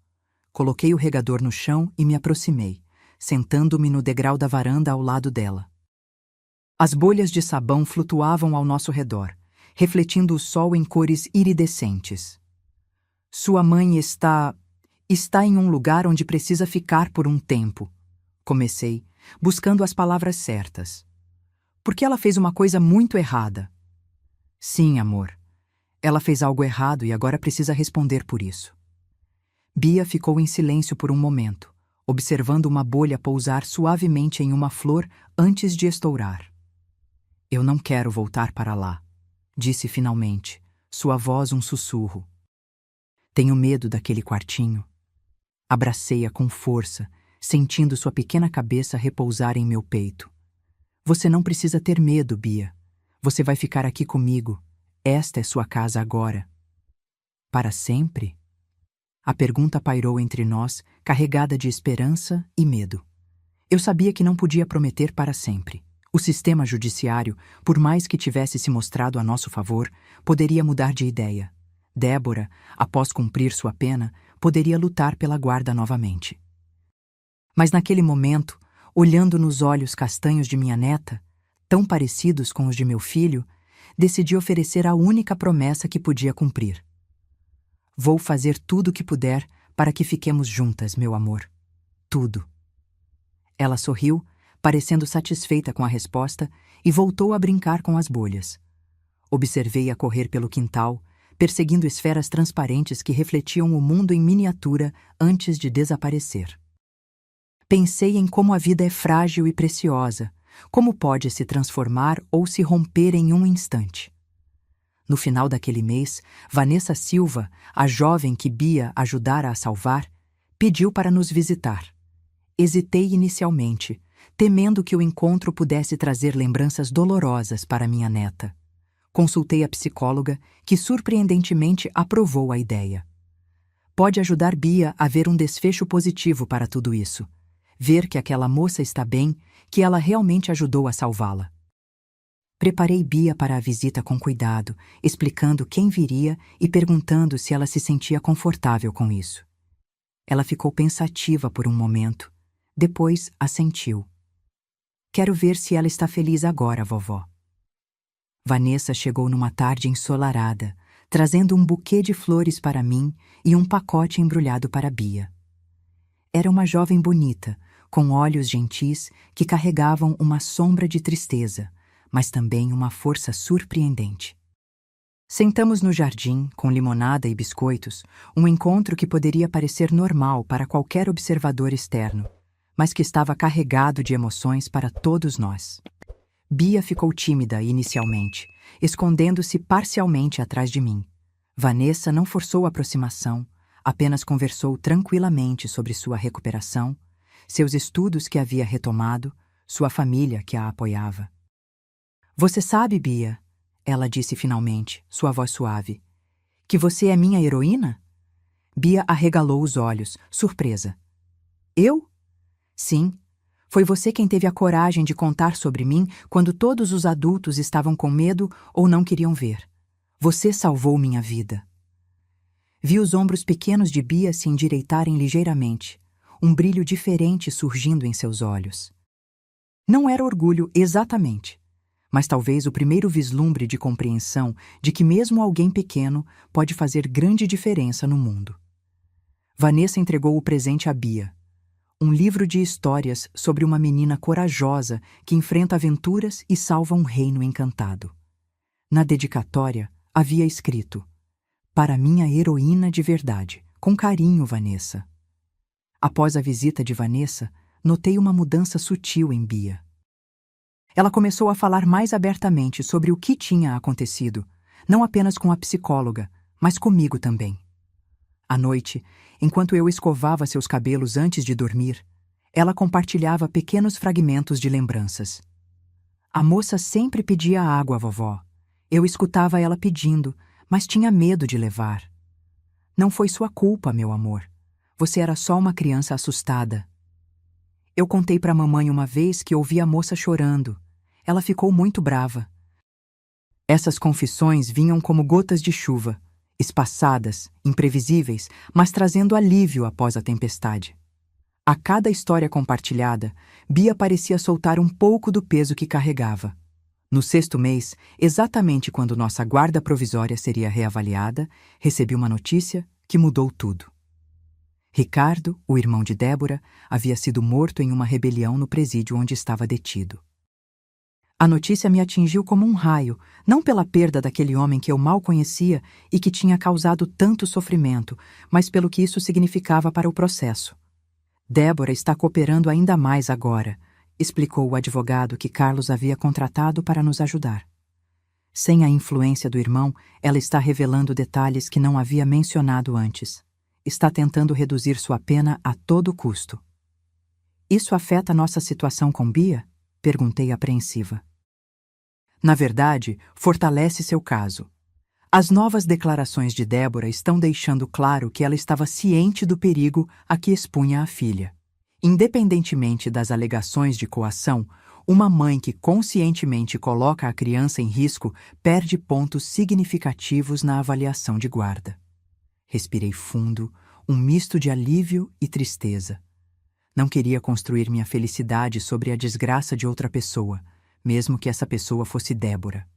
Coloquei o regador no chão e me aproximei, sentando-me no degrau da varanda ao lado dela. As bolhas de sabão flutuavam ao nosso redor, refletindo o sol em cores iridescentes. "Sua mãe está em um lugar onde precisa ficar por um tempo", comecei, buscando as palavras certas. "Porque ela fez uma coisa muito errada." "Sim, amor. Ela fez algo errado e agora precisa responder por isso." Bia ficou em silêncio por um momento, observando uma bolha pousar suavemente em uma flor antes de estourar. "Eu não quero voltar para lá", disse finalmente, sua voz um sussurro. "Tenho medo daquele quartinho." Abracei-a com força, sentindo sua pequena cabeça repousar em meu peito. "Você não precisa ter medo, Bia. Você vai ficar aqui comigo. Esta é sua casa agora." "Para sempre?" A pergunta pairou entre nós, carregada de esperança e medo. Eu sabia que não podia prometer para sempre. O sistema judiciário, por mais que tivesse se mostrado a nosso favor, poderia mudar de ideia. Débora, após cumprir sua pena, poderia lutar pela guarda novamente. Mas naquele momento, olhando nos olhos castanhos de minha neta, tão parecidos com os de meu filho, decidi oferecer a única promessa que podia cumprir. "Vou fazer tudo o que puder para que fiquemos juntas, meu amor. Tudo." Ela sorriu, parecendo satisfeita com a resposta, e voltou a brincar com as bolhas. Observei-a correr pelo quintal, perseguindo esferas transparentes que refletiam o mundo em miniatura antes de desaparecer. Pensei em como a vida é frágil e preciosa, como pode se transformar ou se romper em um instante. No final daquele mês, Vanessa Silva, a jovem que Bia ajudara a salvar, pediu para nos visitar. Hesitei inicialmente, temendo que o encontro pudesse trazer lembranças dolorosas para minha neta. Consultei a psicóloga, que surpreendentemente aprovou a ideia. Pode ajudar Bia a ver um desfecho positivo para tudo isso. Ver que aquela moça está bem, que ela realmente ajudou a salvá-la. Preparei Bia para a visita com cuidado, explicando quem viria e perguntando se ela se sentia confortável com isso. Ela ficou pensativa por um momento. Depois assentiu. "Quero ver se ela está feliz agora, vovó." Vanessa chegou numa tarde ensolarada, trazendo um buquê de flores para mim e um pacote embrulhado para Bia. Era uma jovem bonita, com olhos gentis que carregavam uma sombra de tristeza, mas também uma força surpreendente. Sentamos no jardim, com limonada e biscoitos, um encontro que poderia parecer normal para qualquer observador externo, mas que estava carregado de emoções para todos nós. Bia ficou tímida inicialmente, escondendo-se parcialmente atrás de mim. Vanessa não forçou a aproximação, apenas conversou tranquilamente sobre sua recuperação, seus estudos que havia retomado, sua família que a apoiava. "Você sabe, Bia," ela disse finalmente, sua voz suave, "que você é minha heroína?" Bia arregalou os olhos, surpresa. "Eu?" "Sim. Foi você quem teve a coragem de contar sobre mim quando todos os adultos estavam com medo ou não queriam ver. Você salvou minha vida." Vi os ombros pequenos de Bia se endireitarem ligeiramente, um brilho diferente surgindo em seus olhos. Não era orgulho exatamente, mas talvez o primeiro vislumbre de compreensão de que mesmo alguém pequeno pode fazer grande diferença no mundo. Vanessa entregou o presente a Bia. Um livro de histórias sobre uma menina corajosa que enfrenta aventuras e salva um reino encantado. Na dedicatória havia escrito: "Para minha heroína de verdade, com carinho, Vanessa." Após a visita de Vanessa, notei uma mudança sutil em Bia. Ela começou a falar mais abertamente sobre o que tinha acontecido, não apenas com a psicóloga, mas comigo também. À noite, enquanto eu escovava seus cabelos antes de dormir, ela compartilhava pequenos fragmentos de lembranças. "A moça sempre pedia água, vovó. Eu escutava ela pedindo, mas tinha medo de levar. Não foi sua culpa, meu amor. Você era só uma criança assustada. Eu contei para a mamãe uma vez que ouvi a moça chorando. Ela ficou muito brava." Essas confissões vinham como gotas de chuva, espaçadas, imprevisíveis, mas trazendo alívio após a tempestade. A cada história compartilhada, Bia parecia soltar um pouco do peso que carregava. No 6º mês, exatamente quando nossa guarda provisória seria reavaliada, recebi uma notícia que mudou tudo. Ricardo, o irmão de Débora, havia sido morto em uma rebelião no presídio onde estava detido. A notícia me atingiu como um raio, não pela perda daquele homem que eu mal conhecia e que tinha causado tanto sofrimento, mas pelo que isso significava para o processo. "Débora está cooperando ainda mais agora", explicou o advogado que Carlos havia contratado para nos ajudar. "Sem a influência do irmão, ela está revelando detalhes que não havia mencionado antes. Está tentando reduzir sua pena a todo custo." "Isso afeta nossa situação com Bia?" perguntei apreensiva. "Na verdade, fortalece seu caso. As novas declarações de Débora estão deixando claro que ela estava ciente do perigo a que expunha a filha. Independentemente das alegações de coação, uma mãe que conscientemente coloca a criança em risco perde pontos significativos na avaliação de guarda." Respirei fundo, um misto de alívio e tristeza. Não queria construir minha felicidade sobre a desgraça de outra pessoa, mesmo que essa pessoa fosse Débora.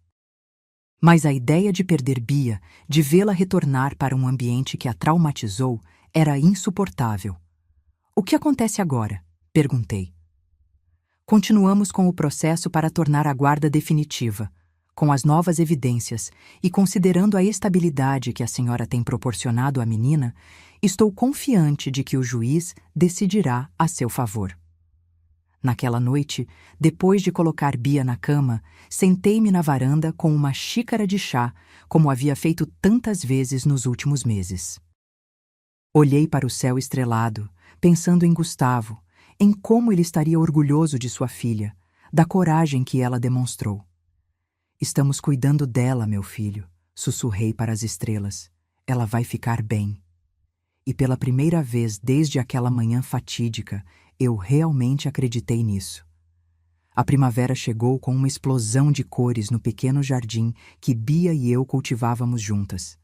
Mas a ideia de perder Bia, de vê-la retornar para um ambiente que a traumatizou, era insuportável. "O que acontece agora?" perguntei. "Continuamos com o processo para tornar a guarda definitiva, com as novas evidências e considerando a estabilidade que a senhora tem proporcionado à menina, estou confiante de que o juiz decidirá a seu favor." Naquela noite, depois de colocar Bia na cama, sentei-me na varanda com uma xícara de chá, como havia feito tantas vezes nos últimos meses. Olhei para o céu estrelado, pensando em Gustavo, em como ele estaria orgulhoso de sua filha, da coragem que ela demonstrou. "Estamos cuidando dela, meu filho", sussurrei para as estrelas. "Ela vai ficar bem." E pela primeira vez desde aquela manhã fatídica, eu realmente acreditei nisso. A primavera chegou com uma explosão de cores no pequeno jardim que Bia e eu cultivávamos juntas.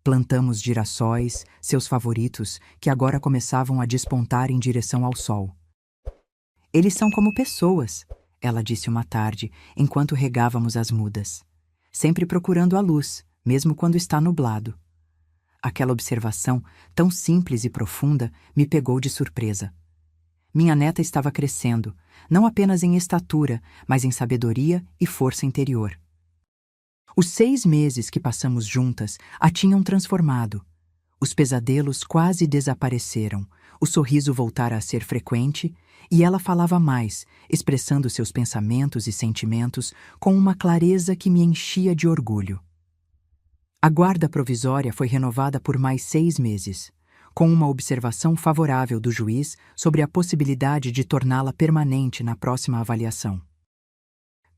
Plantamos girassóis, seus favoritos, que agora começavam a despontar em direção ao sol. "Eles são como pessoas", ela disse uma tarde, enquanto regávamos as mudas. "Sempre procurando a luz, mesmo quando está nublado." Aquela observação, tão simples e profunda, me pegou de surpresa. Minha neta estava crescendo, não apenas em estatura, mas em sabedoria e força interior. Os 6 meses que passamos juntas a tinham transformado. Os pesadelos quase desapareceram, o sorriso voltara a ser frequente e ela falava mais, expressando seus pensamentos e sentimentos com uma clareza que me enchia de orgulho. A guarda provisória foi renovada por mais 6 meses, com uma observação favorável do juiz sobre a possibilidade de torná-la permanente na próxima avaliação.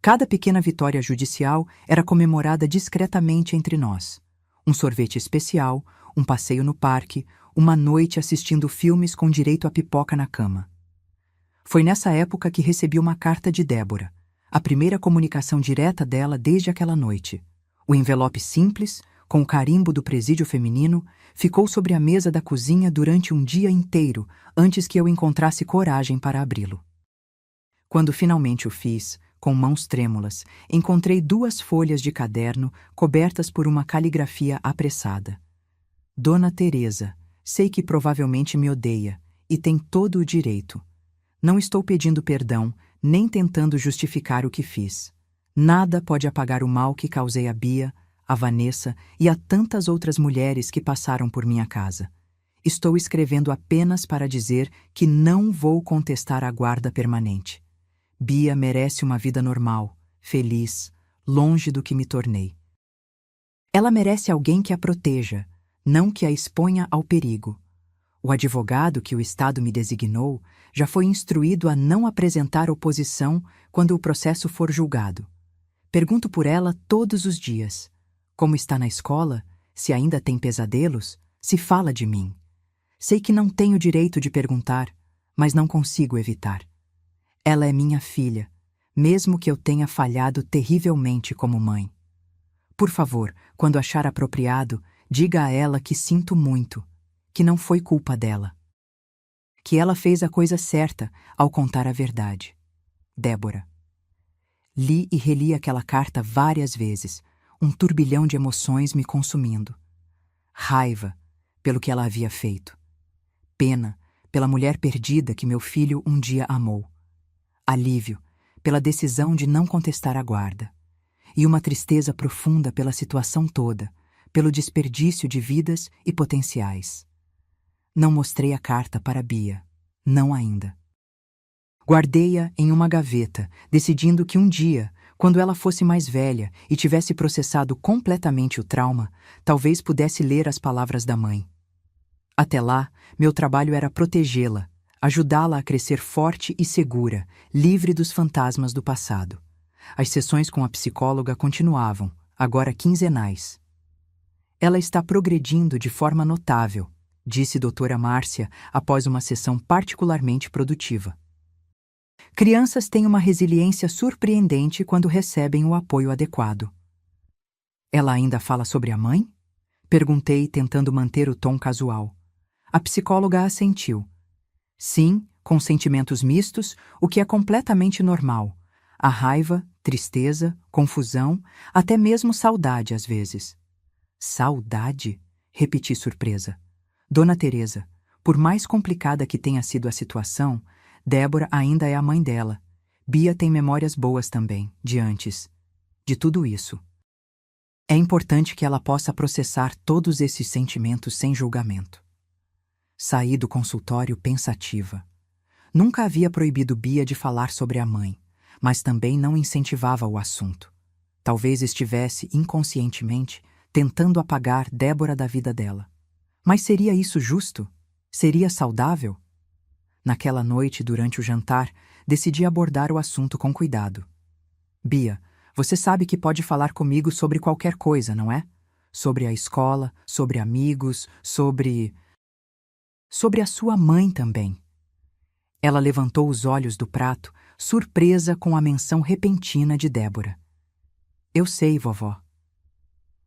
Cada pequena vitória judicial era comemorada discretamente entre nós. Um sorvete especial, um passeio no parque, uma noite assistindo filmes com direito a pipoca na cama. Foi nessa época que recebi uma carta de Débora, a primeira comunicação direta dela desde aquela noite. O envelope simples, com o carimbo do presídio feminino, ficou sobre a mesa da cozinha durante um dia inteiro, antes que eu encontrasse coragem para abri-lo. Quando finalmente o fiz, com mãos trêmulas, encontrei 2 folhas de caderno cobertas por uma caligrafia apressada. "Dona Teresa, sei que provavelmente me odeia, e tem todo o direito. Não estou pedindo perdão, nem tentando justificar o que fiz. Nada pode apagar o mal que causei a Bia, a Vanessa e a tantas outras mulheres que passaram por minha casa. Estou escrevendo apenas para dizer que não vou contestar a guarda permanente. Bia merece uma vida normal, feliz, longe do que me tornei. Ela merece alguém que a proteja, não que a exponha ao perigo. O advogado que o Estado me designou já foi instruído a não apresentar oposição quando o processo for julgado. Pergunto por ela todos os dias. Como está na escola? Se ainda tem pesadelos? Se fala de mim? Sei que não tenho direito de perguntar, mas não consigo evitar. Ela é minha filha, mesmo que eu tenha falhado terrivelmente como mãe. Por favor, quando achar apropriado, diga a ela que sinto muito, que não foi culpa dela. Que ela fez a coisa certa ao contar a verdade. Débora. Li e reli aquela carta várias vezes, um turbilhão de emoções me consumindo. Raiva, pelo que ela havia feito. Pena, pela mulher perdida que meu filho um dia amou. Alívio, pela decisão de não contestar a guarda. E uma tristeza profunda pela situação toda, pelo desperdício de vidas e potenciais. Não mostrei a carta para Bia, não ainda. Guardei-a em uma gaveta, decidindo que um dia, quando ela fosse mais velha e tivesse processado completamente o trauma, talvez pudesse ler as palavras da mãe. Até lá, meu trabalho era protegê-la, ajudá-la a crescer forte e segura, livre dos fantasmas do passado. As sessões com a psicóloga continuavam, agora quinzenais. Ela está progredindo de forma notável, disse doutora Márcia após uma sessão particularmente produtiva. Crianças têm uma resiliência surpreendente quando recebem o apoio adequado. Ela ainda fala sobre a mãe? Perguntei, tentando manter o tom casual. A psicóloga assentiu. Sim, com sentimentos mistos, o que é completamente normal. A raiva, tristeza, confusão, até mesmo saudade às vezes. Saudade? Repeti surpresa. Dona Teresa, por mais complicada que tenha sido a situação, Débora ainda é a mãe dela. Bia tem memórias boas também, de antes. De tudo isso. É importante que ela possa processar todos esses sentimentos sem julgamento. Saí do consultório pensativa. Nunca havia proibido Bia de falar sobre a mãe, mas também não incentivava o assunto. Talvez estivesse, inconscientemente, tentando apagar Débora da vida dela. Mas seria isso justo? Seria saudável? Naquela noite, durante o jantar, decidi abordar o assunto com cuidado. Bia, você sabe que pode falar comigo sobre qualquer coisa, não é? Sobre a escola, sobre amigos, sobre a sua mãe também. Ela levantou os olhos do prato, surpresa com a menção repentina de Débora. Eu sei, vovó.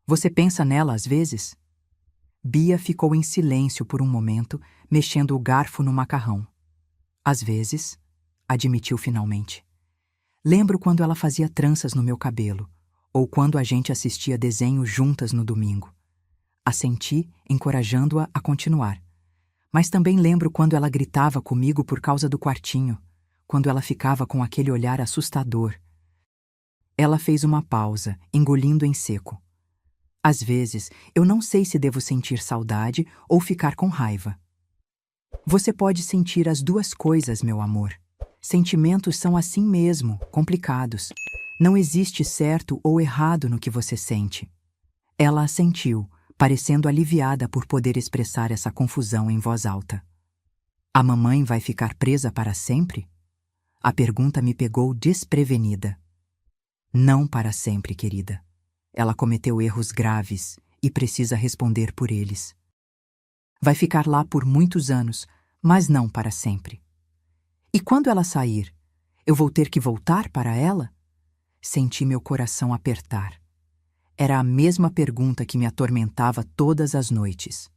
Você pensa nela às vezes? Bia ficou em silêncio por um momento, mexendo o garfo no macarrão. Às vezes, admitiu finalmente. Lembro quando ela fazia tranças no meu cabelo, ou quando a gente assistia desenho juntas no domingo. Assenti, encorajando-a a continuar. Mas também lembro quando ela gritava comigo por causa do quartinho, quando ela ficava com aquele olhar assustador. Ela fez uma pausa, engolindo em seco. Às vezes, eu não sei se devo sentir saudade ou ficar com raiva. Você pode sentir as duas coisas, meu amor. Sentimentos são assim mesmo, complicados. Não existe certo ou errado no que você sente. Ela assentiu, parecendo aliviada por poder expressar essa confusão em voz alta. A mamãe vai ficar presa para sempre? A pergunta me pegou desprevenida. Não para sempre, querida. Ela cometeu erros graves e precisa responder por eles. Vai ficar lá por muitos anos, mas não para sempre. E quando ela sair, eu vou ter que voltar para ela? Senti meu coração apertar. Era a mesma pergunta que me atormentava todas as noites.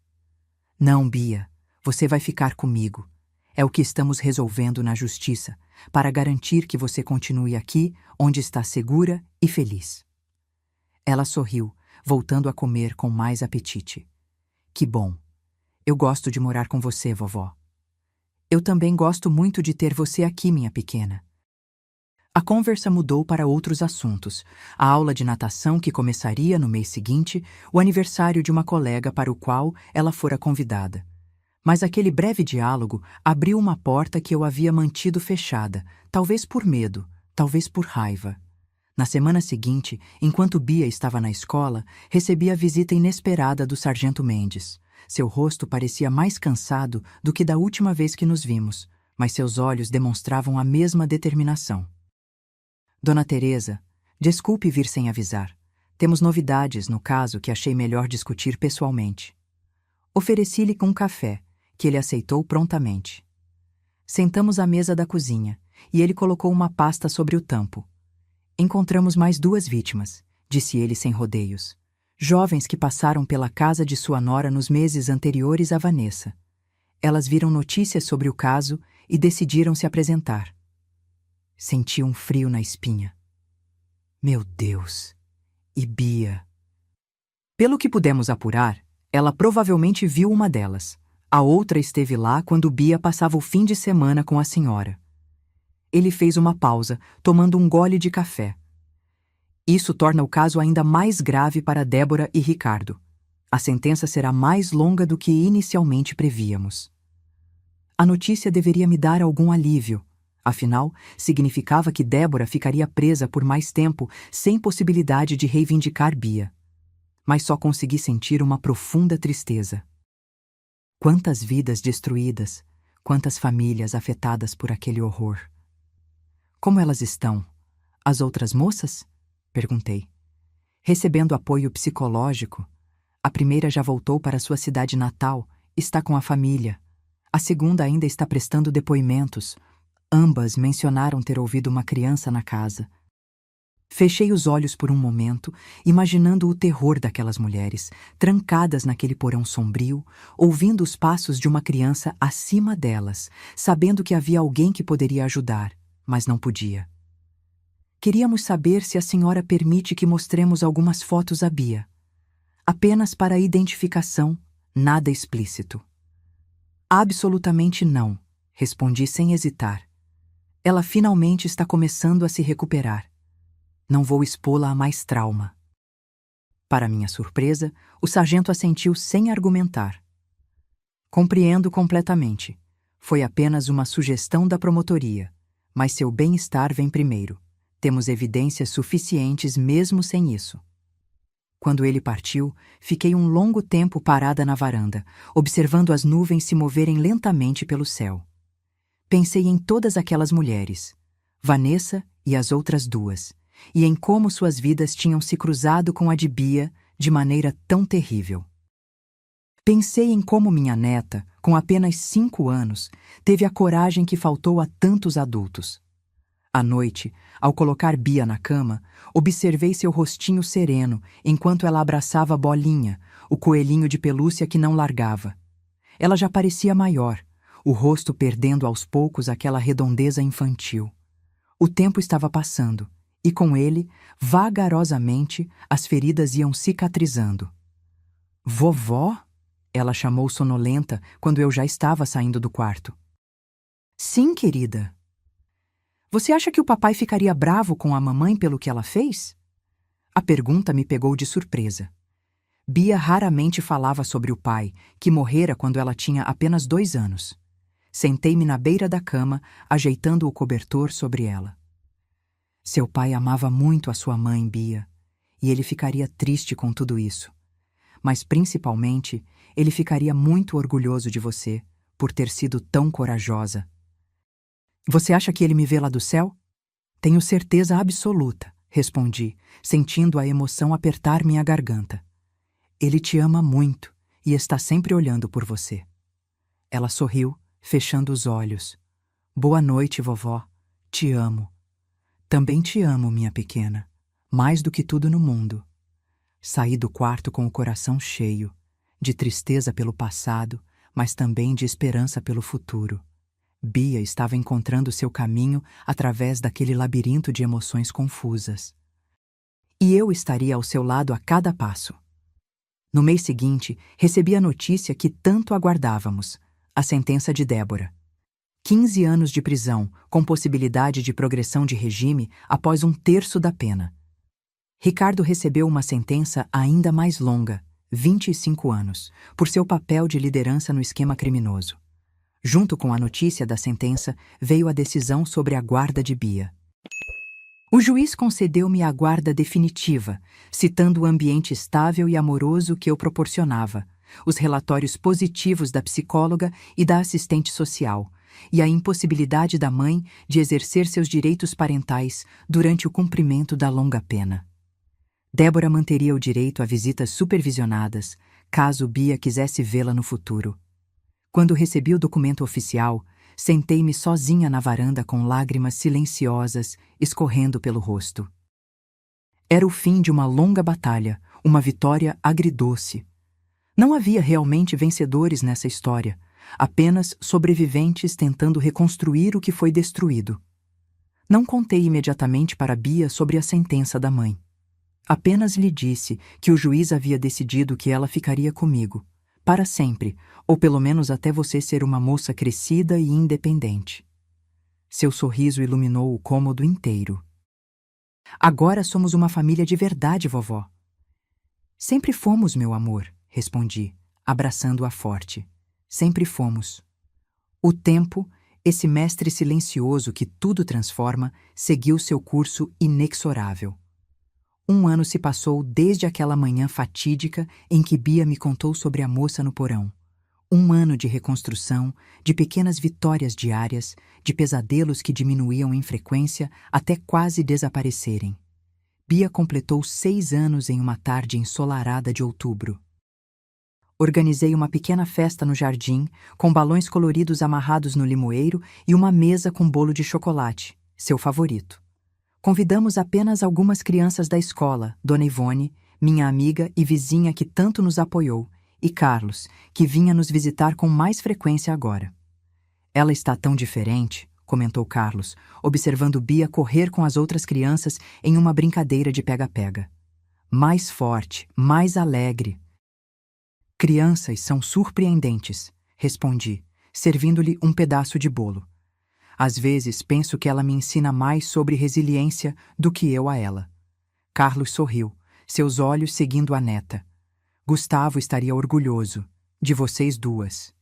Não, Bia, você vai ficar comigo. É o que estamos resolvendo na justiça, para garantir que você continue aqui, onde está segura e feliz. Ela sorriu, voltando a comer com mais apetite. Que bom. Eu gosto de morar com você, vovó. Eu também gosto muito de ter você aqui, minha pequena. A conversa mudou para outros assuntos: a aula de natação que começaria no mês seguinte, o aniversário de uma colega para o qual ela fora convidada. Mas aquele breve diálogo abriu uma porta que eu havia mantido fechada, talvez por medo, talvez por raiva. Na semana seguinte, enquanto Bia estava na escola, recebi a visita inesperada do sargento Mendes. Seu rosto parecia mais cansado do que da última vez que nos vimos, mas seus olhos demonstravam a mesma determinação. Dona Teresa, desculpe vir sem avisar. Temos novidades no caso que achei melhor discutir pessoalmente. Ofereci-lhe um café, que ele aceitou prontamente. Sentamos à mesa da cozinha, e ele colocou uma pasta sobre o tampo. Encontramos mais 2 vítimas, disse ele sem rodeios. Jovens que passaram pela casa de sua nora nos meses anteriores a Vanessa. Elas viram notícias sobre o caso e decidiram se apresentar. Senti um frio na espinha. Meu Deus! E Bia? Pelo que pudemos apurar, ela provavelmente viu uma delas. A outra esteve lá quando Bia passava o fim de semana com a senhora. Ele fez uma pausa, tomando um gole de café. Isso torna o caso ainda mais grave para Débora e Ricardo. A sentença será mais longa do que inicialmente prevíamos. A notícia deveria me dar algum alívio. Afinal, significava que Débora ficaria presa por mais tempo, sem possibilidade de reivindicar Bia. Mas só consegui sentir uma profunda tristeza. Quantas vidas destruídas, quantas famílias afetadas por aquele horror. Como elas estão? As outras moças? Perguntei. Recebendo apoio psicológico. A primeira já voltou para sua cidade natal, está com a família. A segunda ainda está prestando depoimentos. Ambas mencionaram ter ouvido uma criança na casa. Fechei os olhos por um momento, imaginando o terror daquelas mulheres, trancadas naquele porão sombrio, ouvindo os passos de uma criança acima delas, sabendo que havia alguém que poderia ajudar, mas não podia. Queríamos saber se a senhora permite que mostremos algumas fotos a Bia. Apenas para identificação, nada explícito. Absolutamente não, respondi sem hesitar. Ela finalmente está começando a se recuperar. Não vou expô-la a mais trauma. Para minha surpresa, o sargento assentiu sem argumentar. Compreendo completamente. Foi apenas uma sugestão da promotoria, mas seu bem-estar vem primeiro. Temos evidências suficientes mesmo sem isso. Quando ele partiu, fiquei um longo tempo parada na varanda, observando as nuvens se moverem lentamente pelo céu. Pensei em todas aquelas mulheres, Vanessa e as outras 2, e em como suas vidas tinham se cruzado com a de Bia de maneira tão terrível. Pensei em como minha neta, com apenas 5 anos, teve a coragem que faltou a tantos adultos. À noite, ao colocar Bia na cama, observei seu rostinho sereno enquanto ela abraçava Bolinha, o coelhinho de pelúcia que não largava. Ela já parecia maior, o rosto perdendo aos poucos aquela redondeza infantil. O tempo estava passando, e com ele, vagarosamente, as feridas iam cicatrizando. Vovó? Ela chamou sonolenta quando eu já estava saindo do quarto. Sim, querida. Você acha que o papai ficaria bravo com a mamãe pelo que ela fez? A pergunta me pegou de surpresa. Bia raramente falava sobre o pai, que morrera quando ela tinha apenas 2 anos. Sentei-me na beira da cama, ajeitando o cobertor sobre ela. Seu pai amava muito a sua mãe, Bia, e ele ficaria triste com tudo isso. Mas, principalmente, ele ficaria muito orgulhoso de você, por ter sido tão corajosa. Você acha que ele me vê lá do céu? Tenho certeza absoluta, respondi, sentindo a emoção apertar minha garganta. Ele te ama muito e está sempre olhando por você. Ela sorriu, fechando os olhos. Boa noite, vovó. Te amo. Também te amo, minha pequena, mais do que tudo no mundo. Saí do quarto com o coração cheio, de tristeza pelo passado, mas também de esperança pelo futuro. Bia estava encontrando seu caminho através daquele labirinto de emoções confusas. E eu estaria ao seu lado a cada passo. No mês seguinte, recebi a notícia que tanto aguardávamos, a sentença de Débora. 15 anos de prisão, com possibilidade de progressão de regime após 1/3 da pena. Ricardo recebeu uma sentença ainda mais longa, 25 anos, por seu papel de liderança no esquema criminoso. Junto com a notícia da sentença, veio a decisão sobre a guarda de Bia. O juiz concedeu-me a guarda definitiva, citando o ambiente estável e amoroso que eu proporcionava, os relatórios positivos da psicóloga e da assistente social, e a impossibilidade da mãe de exercer seus direitos parentais durante o cumprimento da longa pena. Débora manteria o direito a visitas supervisionadas, caso Bia quisesse vê-la no futuro. Quando recebi o documento oficial, sentei-me sozinha na varanda com lágrimas silenciosas escorrendo pelo rosto. Era o fim de uma longa batalha, uma vitória agridoce. Não havia realmente vencedores nessa história, apenas sobreviventes tentando reconstruir o que foi destruído. Não contei imediatamente para Bia sobre a sentença da mãe. Apenas lhe disse que o juiz havia decidido que ela ficaria comigo, para sempre, ou pelo menos até você ser uma moça crescida e independente. Seu sorriso iluminou o cômodo inteiro. Agora somos uma família de verdade, vovó. Sempre fomos, meu amor, respondi, abraçando-a forte. Sempre fomos. O tempo, esse mestre silencioso que tudo transforma, seguiu seu curso inexorável. 1 ano se passou desde aquela manhã fatídica em que Bia me contou sobre a moça no porão. 1 ano de reconstrução, de pequenas vitórias diárias, de pesadelos que diminuíam em frequência até quase desaparecerem. Bia completou 6 anos em uma tarde ensolarada de outubro. Organizei uma pequena festa no jardim, com balões coloridos amarrados no limoeiro e uma mesa com bolo de chocolate, seu favorito. Convidamos apenas algumas crianças da escola, Dona Ivone, minha amiga e vizinha que tanto nos apoiou, e Carlos, que vinha nos visitar com mais frequência agora. Ela está tão diferente, comentou Carlos, observando Bia correr com as outras crianças em uma brincadeira de pega-pega. Mais forte, mais alegre. Crianças são surpreendentes, respondi, servindo-lhe um pedaço de bolo. Às vezes penso que ela me ensina mais sobre resiliência do que eu a ela. Carlos sorriu, seus olhos seguindo a neta. Gustavo estaria orgulhoso, de vocês duas.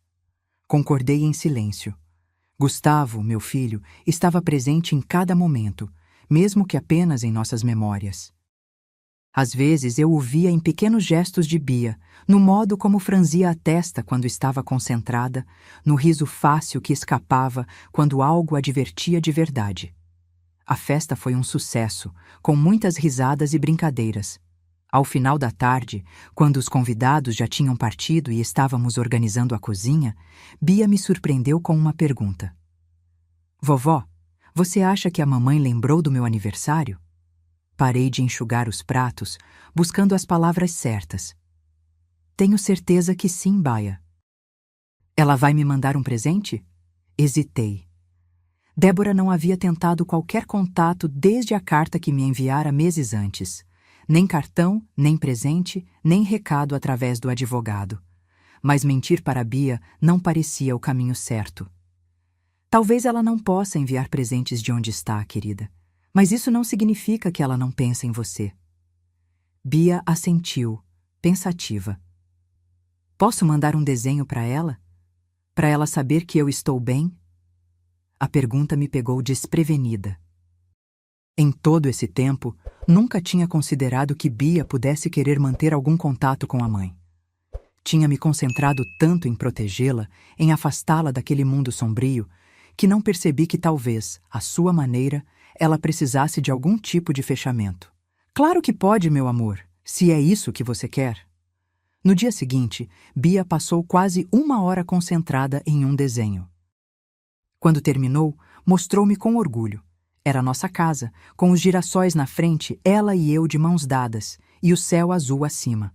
Concordei em silêncio. Gustavo, meu filho, estava presente em cada momento, mesmo que apenas em nossas memórias. Às vezes eu o via em pequenos gestos de Bia, no modo como franzia a testa quando estava concentrada, no riso fácil que escapava quando algo a divertia de verdade. A festa foi um sucesso, com muitas risadas e brincadeiras. Ao final da tarde, quando os convidados já tinham partido e estávamos organizando a cozinha, Bia me surpreendeu com uma pergunta. Vovó, você acha que a mamãe lembrou do meu aniversário? Parei de enxugar os pratos, buscando as palavras certas. Tenho certeza que sim, Baia. Ela vai me mandar um presente? Hesitei. Débora não havia tentado qualquer contato desde a carta que me enviara meses antes. Nem cartão, nem presente, nem recado através do advogado. Mas mentir para Bia não parecia o caminho certo. Talvez ela não possa enviar presentes de onde está, querida. Mas isso não significa que ela não pensa em você. Bia assentiu, pensativa. Posso mandar um desenho para ela? Para ela saber que eu estou bem? A pergunta me pegou desprevenida. Em todo esse tempo, nunca tinha considerado que Bia pudesse querer manter algum contato com a mãe. Tinha me concentrado tanto em protegê-la, em afastá-la daquele mundo sombrio, que não percebi que talvez, à sua maneira, ela precisasse de algum tipo de fechamento. Claro que pode, meu amor, se é isso que você quer. No dia seguinte, Bia passou quase 1 hora concentrada em um desenho. Quando terminou, mostrou-me com orgulho. Era nossa casa, com os girassóis na frente, ela e eu de mãos dadas, e o céu azul acima.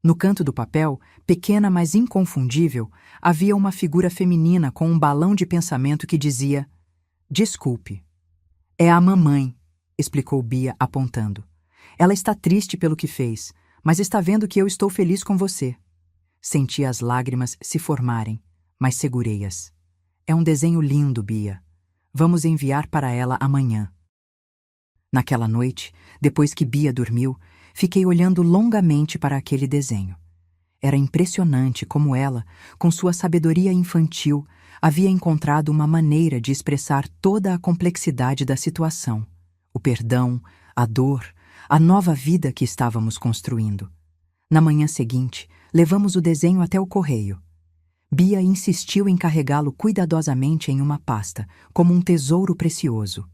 No canto do papel, pequena mas inconfundível, havia uma figura feminina com um balão de pensamento que dizia: Desculpe. É a mamãe, explicou Bia apontando. Ela está triste pelo que fez, mas está vendo que eu estou feliz com você. Senti as lágrimas se formarem, mas segurei-as. É um desenho lindo, Bia. Vamos enviar para ela amanhã. Naquela noite, depois que Bia dormiu, fiquei olhando longamente para aquele desenho. Era impressionante como ela, com sua sabedoria infantil, havia encontrado uma maneira de expressar toda a complexidade da situação, o perdão, a dor, a nova vida que estávamos construindo. Na manhã seguinte, levamos o desenho até o correio. Bia insistiu em carregá-lo cuidadosamente em uma pasta, como um tesouro precioso.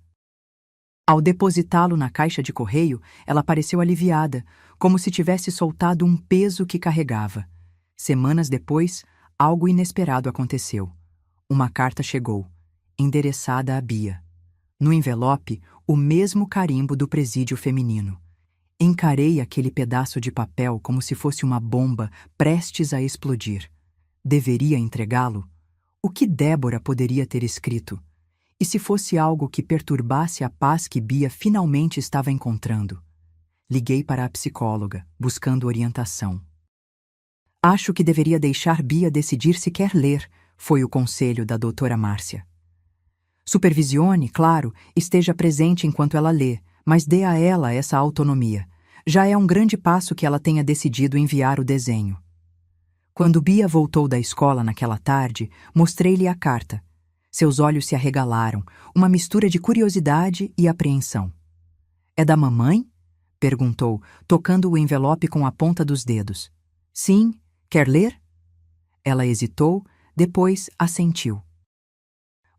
Ao depositá-lo na caixa de correio, ela pareceu aliviada, como se tivesse soltado um peso que carregava. Semanas depois, algo inesperado aconteceu. Uma carta chegou, endereçada a Bia. No envelope, o mesmo carimbo do presídio feminino. Encarei aquele pedaço de papel como se fosse uma bomba prestes a explodir. Deveria entregá-lo? O que Débora poderia ter escrito? E se fosse algo que perturbasse a paz que Bia finalmente estava encontrando? Liguei para a psicóloga, buscando orientação. Acho que deveria deixar Bia decidir se quer ler, foi o conselho da doutora Márcia. Supervisione, claro, esteja presente enquanto ela lê, mas dê a ela essa autonomia. Já é um grande passo que ela tenha decidido enviar o desenho. Quando Bia voltou da escola naquela tarde, mostrei-lhe a carta. Seus olhos se arregalaram, uma mistura de curiosidade e apreensão. É da mamãe? Perguntou, tocando o envelope com a ponta dos dedos. Sim, quer ler? Ela hesitou, depois assentiu.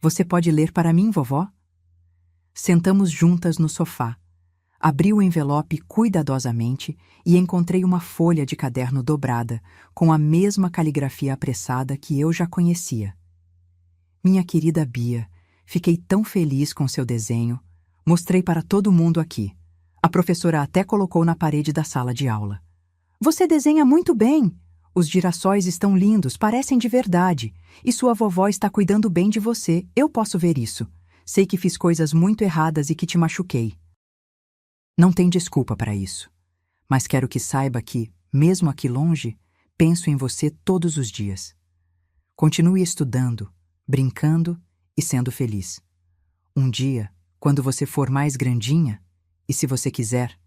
Você pode ler para mim, vovó? Sentamos juntas no sofá. Abri o envelope cuidadosamente e encontrei uma folha de caderno dobrada, com a mesma caligrafia apressada que eu já conhecia. Minha querida Bia, fiquei tão feliz com seu desenho. Mostrei para todo mundo aqui. A professora até colocou na parede da sala de aula. Você desenha muito bem! Os girassóis estão lindos, parecem de verdade. E sua vovó está cuidando bem de você, eu posso ver isso. Sei que fiz coisas muito erradas e que te machuquei. Não tem desculpa para isso. Mas quero que saiba que, mesmo aqui longe, penso em você todos os dias. Continue estudando, brincando e sendo feliz. Um dia, quando você for mais grandinha, e se você quiser,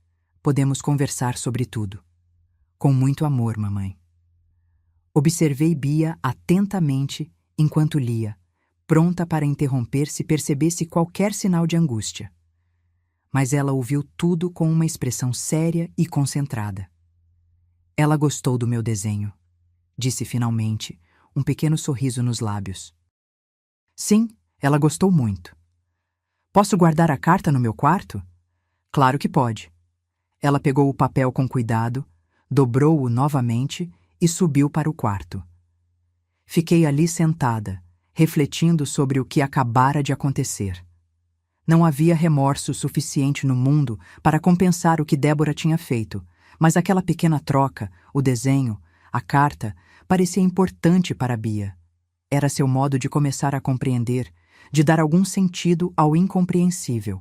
podemos conversar sobre tudo. Com muito amor, mamãe. Observei Bia atentamente enquanto lia, pronta para interromper se percebesse qualquer sinal de angústia. Mas ela ouviu tudo com uma expressão séria e concentrada. Ela gostou do meu desenho, disse finalmente, um pequeno sorriso nos lábios. Sim, ela gostou muito. Posso guardar a carta no meu quarto? Claro que pode. Ela pegou o papel com cuidado, dobrou-o novamente e subiu para o quarto. Fiquei ali sentada, refletindo sobre o que acabara de acontecer. Não havia remorso suficiente no mundo para compensar o que Débora tinha feito, mas aquela pequena troca, o desenho, a carta, parecia importante para Bia. Era seu modo de começar a compreender, de dar algum sentido ao incompreensível.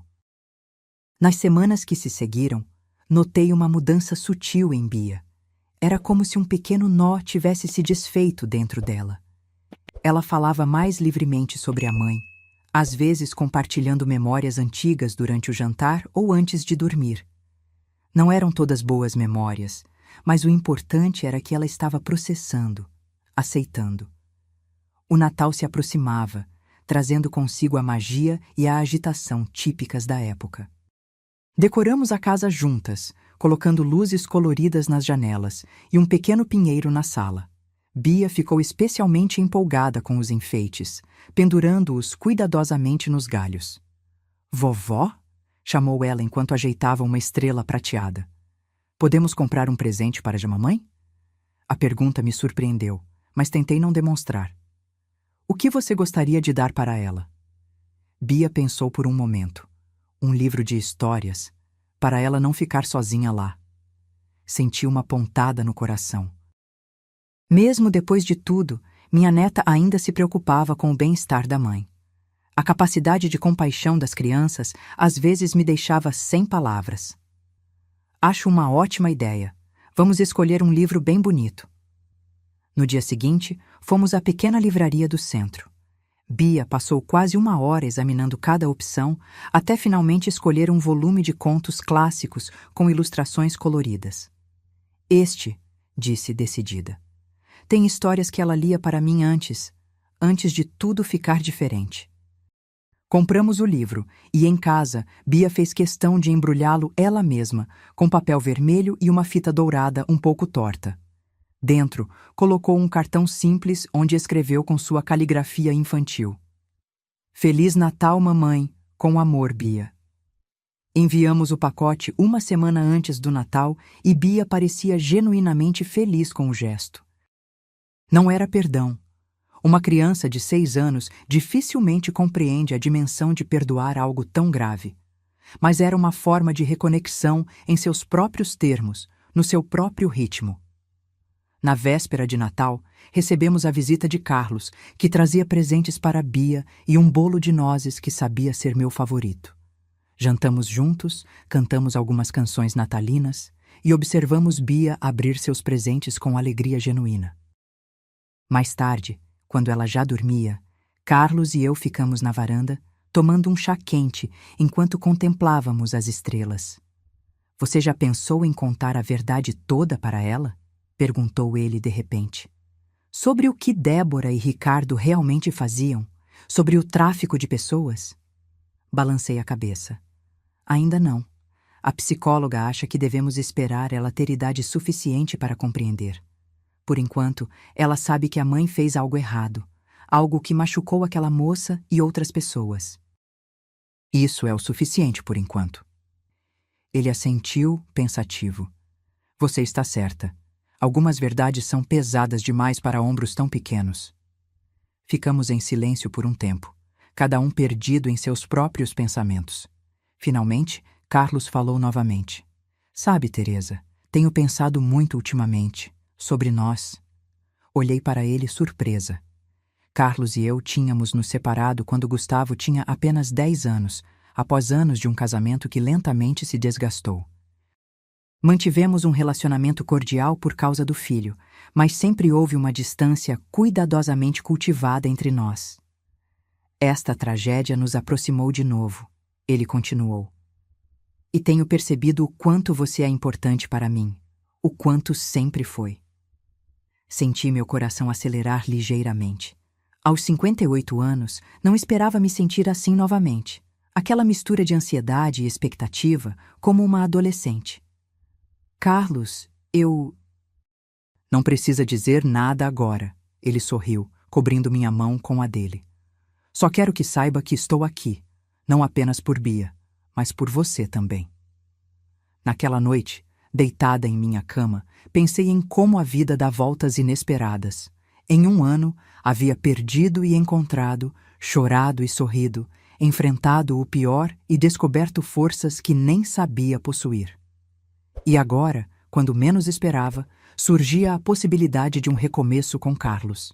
Nas semanas que se seguiram, notei uma mudança sutil em Bia. Era como se um pequeno nó tivesse se desfeito dentro dela. Ela falava mais livremente sobre a mãe, às vezes compartilhando memórias antigas durante o jantar ou antes de dormir. Não eram todas boas memórias, mas o importante era que ela estava processando, aceitando. O Natal se aproximava, trazendo consigo a magia e a agitação típicas da época. Decoramos a casa juntas, colocando luzes coloridas nas janelas e um pequeno pinheiro na sala. Bia ficou especialmente empolgada com os enfeites, pendurando-os cuidadosamente nos galhos. Vovó? Chamou ela enquanto ajeitava uma estrela prateada. Podemos comprar um presente para a mamãe? A pergunta me surpreendeu, mas tentei não demonstrar. O que você gostaria de dar para ela? Bia pensou por um momento. Um livro de histórias, para ela não ficar sozinha lá. Senti uma pontada no coração. Mesmo depois de tudo, minha neta ainda se preocupava com o bem-estar da mãe. A capacidade de compaixão das crianças às vezes me deixava sem palavras. Acho uma ótima ideia. Vamos escolher um livro bem bonito. No dia seguinte, fomos à pequena livraria do centro. Bia passou quase 1 hora examinando cada opção, até finalmente escolher um volume de contos clássicos com ilustrações coloridas. Este, disse decidida. Tem histórias que ela lia para mim antes de tudo ficar diferente. Compramos o livro e, em casa, Bia fez questão de embrulhá-lo ela mesma, com papel vermelho e uma fita dourada um pouco torta. Dentro, colocou um cartão simples onde escreveu com sua caligrafia infantil: Feliz Natal, mamãe, com amor, Bia. Enviamos o pacote 1 semana antes do Natal e Bia parecia genuinamente feliz com o gesto. Não era perdão. Uma criança de 6 anos dificilmente compreende a dimensão de perdoar algo tão grave. Mas era uma forma de reconexão em seus próprios termos, no seu próprio ritmo. Na véspera de Natal, recebemos a visita de Carlos, que trazia presentes para Bia e um bolo de nozes que sabia ser meu favorito. Jantamos juntos, cantamos algumas canções natalinas e observamos Bia abrir seus presentes com alegria genuína. Mais tarde, quando ela já dormia, Carlos e eu ficamos na varanda, tomando um chá quente enquanto contemplávamos as estrelas. Você já pensou em contar a verdade toda para ela? Perguntou ele de repente. Sobre o que Débora e Ricardo realmente faziam? Sobre o tráfico de pessoas? Balancei a cabeça. Ainda não. A psicóloga acha que devemos esperar ela ter idade suficiente para compreender. Por enquanto, ela sabe que a mãe fez algo errado, algo que machucou aquela moça e outras pessoas. Isso é o suficiente por enquanto. Ele assentiu, pensativo. Você está certa. Algumas verdades são pesadas demais para ombros tão pequenos. Ficamos em silêncio por um tempo, cada um perdido em seus próprios pensamentos. Finalmente, Carlos falou novamente. Sabe, Teresa, tenho pensado muito ultimamente sobre nós. Olhei para ele surpresa. Carlos e eu tínhamos nos separado quando Gustavo tinha apenas 10 anos, após anos de um casamento que lentamente se desgastou. Mantivemos um relacionamento cordial por causa do filho, mas sempre houve uma distância cuidadosamente cultivada entre nós. Esta tragédia nos aproximou de novo, ele continuou. E tenho percebido o quanto você é importante para mim, o quanto sempre foi. Senti meu coração acelerar ligeiramente. Aos 58 anos, não esperava me sentir assim novamente. Aquela mistura de ansiedade e expectativa, como uma adolescente. Carlos, eu... Não precisa dizer nada agora, ele sorriu, cobrindo minha mão com a dele. Só quero que saiba que estou aqui, não apenas por Bia, mas por você também. Naquela noite, deitada em minha cama, pensei em como a vida dá voltas inesperadas. Em 1 ano, havia perdido e encontrado, chorado e sorrido, enfrentado o pior e descoberto forças que nem sabia possuir. E agora, quando menos esperava, surgia a possibilidade de um recomeço com Carlos.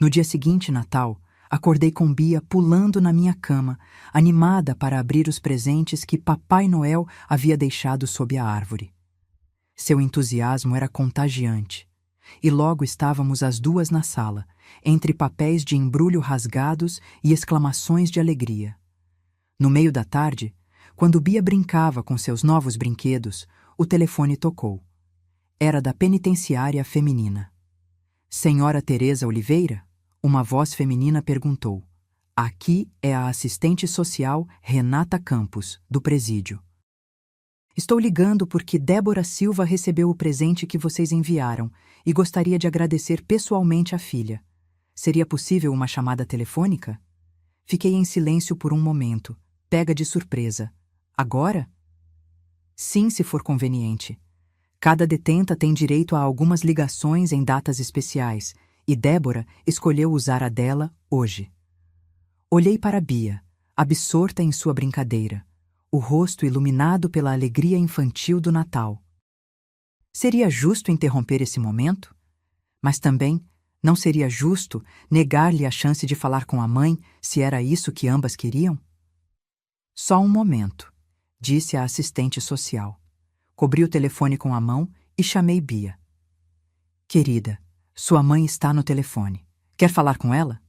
No dia seguinte, Natal, acordei com Bia pulando na minha cama, animada para abrir os presentes que Papai Noel havia deixado sob a árvore. Seu entusiasmo era contagiante, e logo estávamos as duas na sala, entre papéis de embrulho rasgados e exclamações de alegria. No meio da tarde, quando Bia brincava com seus novos brinquedos, o telefone tocou. Era da penitenciária feminina. Senhora Teresa Oliveira? Uma voz feminina perguntou. Aqui é a assistente social Renata Campos, do presídio. Estou ligando porque Débora Silva recebeu o presente que vocês enviaram e gostaria de agradecer pessoalmente à filha. Seria possível uma chamada telefônica? Fiquei em silêncio por um momento, pega de surpresa. Agora? Sim, se for conveniente. Cada detenta tem direito a algumas ligações em datas especiais, e Débora escolheu usar a dela hoje. Olhei para Bia, absorta em sua brincadeira, o rosto iluminado pela alegria infantil do Natal. Seria justo interromper esse momento? Mas também não seria justo negar-lhe a chance de falar com a mãe se era isso que ambas queriam? Só um momento, disse a assistente social. Cobri o telefone com a mão e chamei Bia. Querida, sua mãe está no telefone. Quer falar com ela?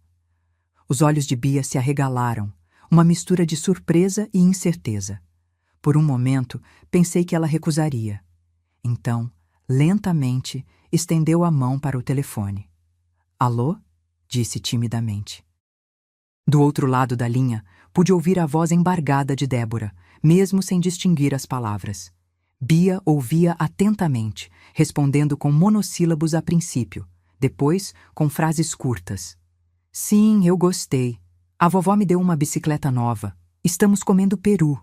Os olhos de Bia se arregalaram, uma mistura de surpresa e incerteza. Por um momento, pensei que ela recusaria. Então, lentamente, estendeu a mão para o telefone. Alô? Disse timidamente. Do outro lado da linha, pude ouvir a voz embargada de Débora, mesmo sem distinguir as palavras. Bia ouvia atentamente, respondendo com monossílabos a princípio, depois com frases curtas. Sim, eu gostei. A vovó me deu uma bicicleta nova. Estamos comendo peru.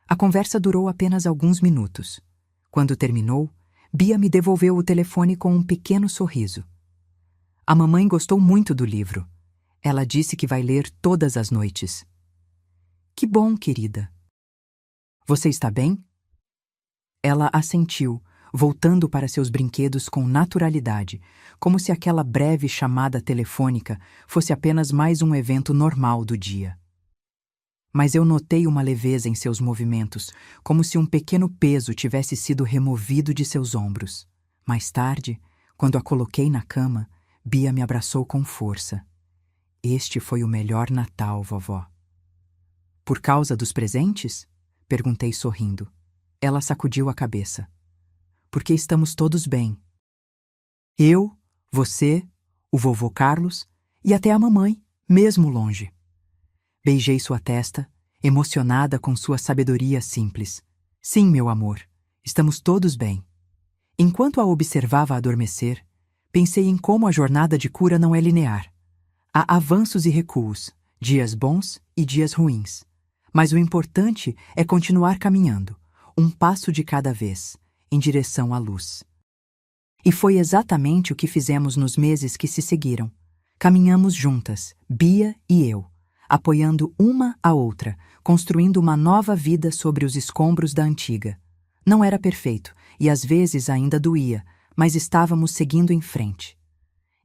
A conversa durou apenas alguns minutos. Quando terminou, Bia me devolveu o telefone com um pequeno sorriso. A mamãe gostou muito do livro. Ela disse que vai ler todas as noites. Que bom, querida. Você está bem? Ela assentiu, voltando para seus brinquedos com naturalidade, como se aquela breve chamada telefônica fosse apenas mais um evento normal do dia. Mas eu notei uma leveza em seus movimentos, como se um pequeno peso tivesse sido removido de seus ombros. Mais tarde, quando a coloquei na cama, Bia me abraçou com força. Este foi o melhor Natal, vovó. Por causa dos presentes? Perguntei sorrindo. Ela sacudiu a cabeça. Porque estamos todos bem. Eu, você, o vovô Carlos e até a mamãe, mesmo longe. Beijei sua testa, emocionada com sua sabedoria simples. Sim, meu amor, estamos todos bem. Enquanto a observava adormecer, pensei em como a jornada de cura não é linear. Há avanços e recuos, dias bons e dias ruins. Mas o importante é continuar caminhando, um passo de cada vez, em direção à luz. E foi exatamente o que fizemos nos meses que se seguiram. Caminhamos juntas, Bia e eu, apoiando uma a outra, construindo uma nova vida sobre os escombros da antiga. Não era perfeito, e às vezes ainda doía, mas estávamos seguindo em frente.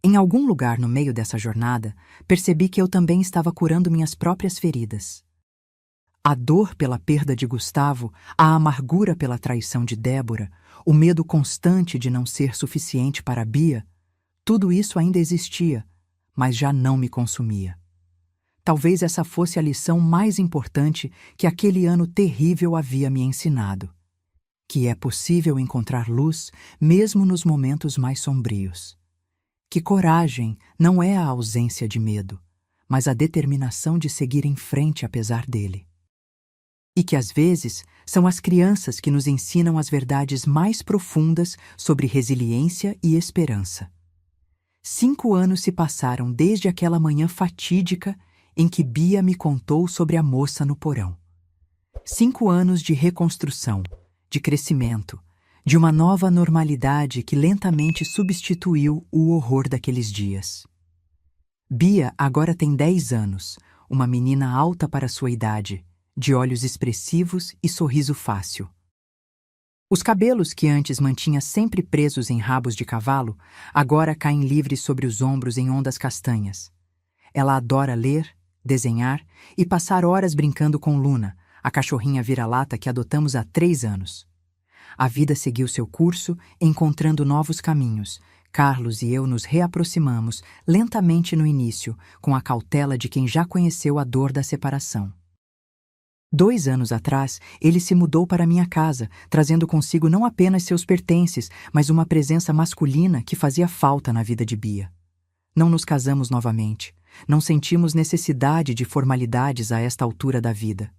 Em algum lugar no meio dessa jornada, percebi que eu também estava curando minhas próprias feridas. A dor pela perda de Gustavo, a amargura pela traição de Débora, o medo constante de não ser suficiente para Bia, tudo isso ainda existia, mas já não me consumia. Talvez essa fosse a lição mais importante que aquele ano terrível havia me ensinado. Que é possível encontrar luz mesmo nos momentos mais sombrios. Que coragem não é a ausência de medo, mas a determinação de seguir em frente apesar dele. E que às vezes são as crianças que nos ensinam as verdades mais profundas sobre resiliência e esperança. 5 anos se passaram desde aquela manhã fatídica em que Bia me contou sobre a moça no porão. 5 anos de reconstrução, de crescimento, de uma nova normalidade que lentamente substituiu o horror daqueles dias. Bia agora tem 10 anos, uma menina alta para sua idade, de olhos expressivos e sorriso fácil. Os cabelos que antes mantinha sempre presos em rabos de cavalo, agora caem livres sobre os ombros em ondas castanhas. Ela adora ler, desenhar e passar horas brincando com Luna, a cachorrinha vira-lata que adotamos há 3 anos. A vida seguiu seu curso, encontrando novos caminhos. Carlos e eu nos reaproximamos, lentamente no início, com a cautela de quem já conheceu a dor da separação. 2 anos atrás, ele se mudou para minha casa, trazendo consigo não apenas seus pertences, mas uma presença masculina que fazia falta na vida de Bia. Não nos casamos novamente. Não sentimos necessidade de formalidades a esta altura da vida.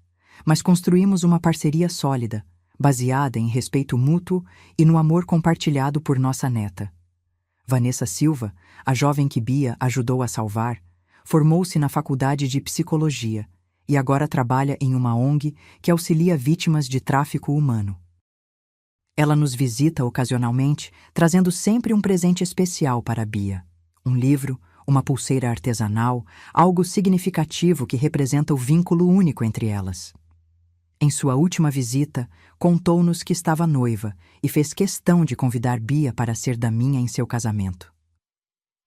Mas construímos uma parceria sólida, baseada em respeito mútuo e no amor compartilhado por nossa neta. Vanessa Silva, a jovem que Bia ajudou a salvar, formou-se na faculdade de psicologia e agora trabalha em uma ONG que auxilia vítimas de tráfico humano. Ela nos visita ocasionalmente, trazendo sempre um presente especial para Bia. Um livro, uma pulseira artesanal, algo significativo que representa o vínculo único entre elas. Em sua última visita, contou-nos que estava noiva e fez questão de convidar Bia para ser daminha em seu casamento.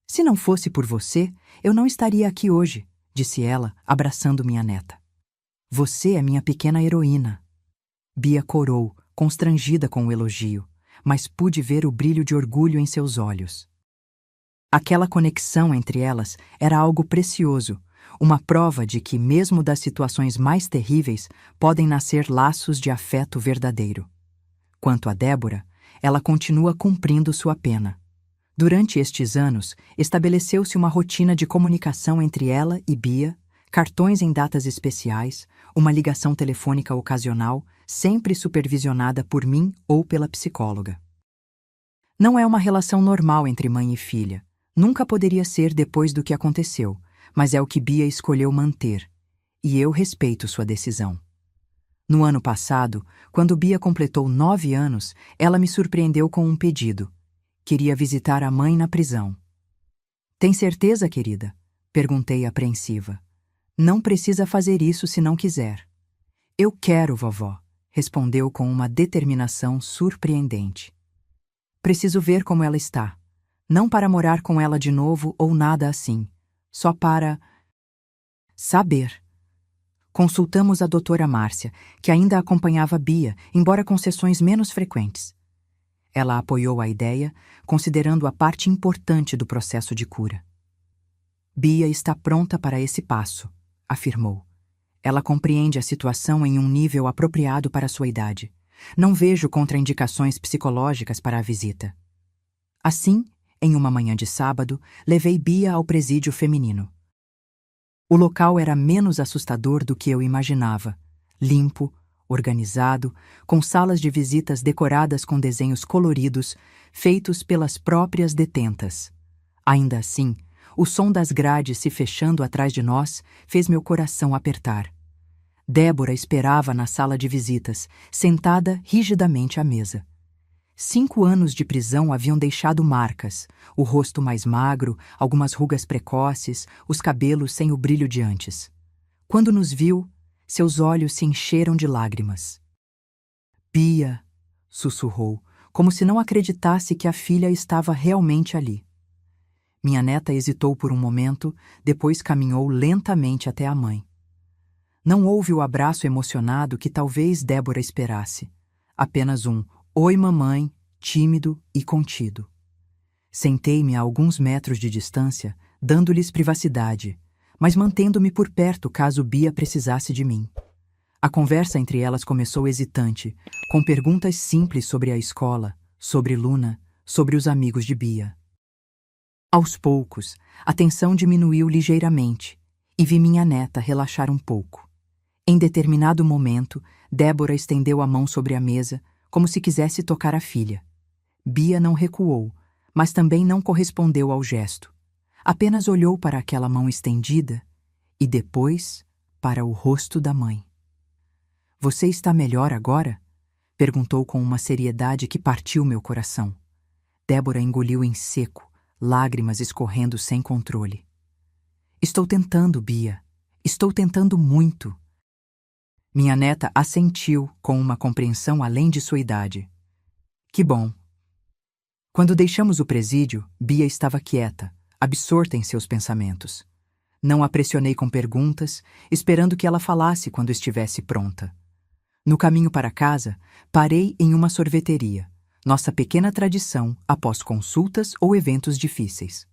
Se não fosse por você, eu não estaria aqui hoje, disse ela, abraçando minha neta. Você é minha pequena heroína. Bia corou, constrangida com o elogio, mas pude ver o brilho de orgulho em seus olhos. Aquela conexão entre elas era algo precioso, uma prova de que, mesmo das situações mais terríveis, podem nascer laços de afeto verdadeiro. Quanto a Débora, ela continua cumprindo sua pena. Durante estes anos, estabeleceu-se uma rotina de comunicação entre ela e Bia, cartões em datas especiais, uma ligação telefônica ocasional, sempre supervisionada por mim ou pela psicóloga. Não é uma relação normal entre mãe e filha. Nunca poderia ser depois do que aconteceu, mas é o que Bia escolheu manter, e eu respeito sua decisão. No ano passado, quando Bia completou 9 anos, ela me surpreendeu com um pedido. Queria visitar a mãe na prisão. Tem certeza, querida? Perguntei apreensiva. Não precisa fazer isso se não quiser. Eu quero, vovó, respondeu com uma determinação surpreendente. Preciso ver como ela está. Não para morar com ela de novo ou nada assim. Só para saber. Consultamos a doutora Márcia, que ainda acompanhava Bia, embora com sessões menos frequentes. Ela apoiou a ideia, considerando a parte importante do processo de cura. Bia está pronta para esse passo, afirmou. Ela compreende a situação em um nível apropriado para sua idade. Não vejo contraindicações psicológicas para a visita. Assim, em uma manhã de sábado, levei Bia ao presídio feminino. O local era menos assustador do que eu imaginava. Limpo, organizado, com salas de visitas decoradas com desenhos coloridos, feitos pelas próprias detentas. Ainda assim, o som das grades se fechando atrás de nós fez meu coração apertar. Débora esperava na sala de visitas, sentada rigidamente à mesa. 5 anos de prisão haviam deixado marcas, o rosto mais magro, algumas rugas precoces, os cabelos sem o brilho de antes. Quando nos viu, seus olhos se encheram de lágrimas. Bia, sussurrou, como se não acreditasse que a filha estava realmente ali. Minha neta hesitou por um momento, depois caminhou lentamente até a mãe. Não houve o abraço emocionado que talvez Débora esperasse. Apenas um "Oi, mamãe", tímido e contido. Sentei-me a alguns metros de distância, dando-lhes privacidade, mas mantendo-me por perto caso Bia precisasse de mim. A conversa entre elas começou hesitante, com perguntas simples sobre a escola, sobre Luna, sobre os amigos de Bia. Aos poucos, a tensão diminuiu ligeiramente e vi minha neta relaxar um pouco. Em determinado momento, Débora estendeu a mão sobre a mesa, como se quisesse tocar a filha. Bia não recuou, mas também não correspondeu ao gesto. Apenas olhou para aquela mão estendida e depois para o rosto da mãe. "Você está melhor agora?" perguntou com uma seriedade que partiu meu coração. Débora engoliu em seco, lágrimas escorrendo sem controle. "Estou tentando, Bia. Estou tentando muito." Minha neta assentiu com uma compreensão além de sua idade. Que bom. Quando deixamos o presídio, Bia estava quieta, absorta em seus pensamentos. Não a pressionei com perguntas, esperando que ela falasse quando estivesse pronta. No caminho para casa, parei em uma sorveteria, nossa pequena tradição após consultas ou eventos difíceis.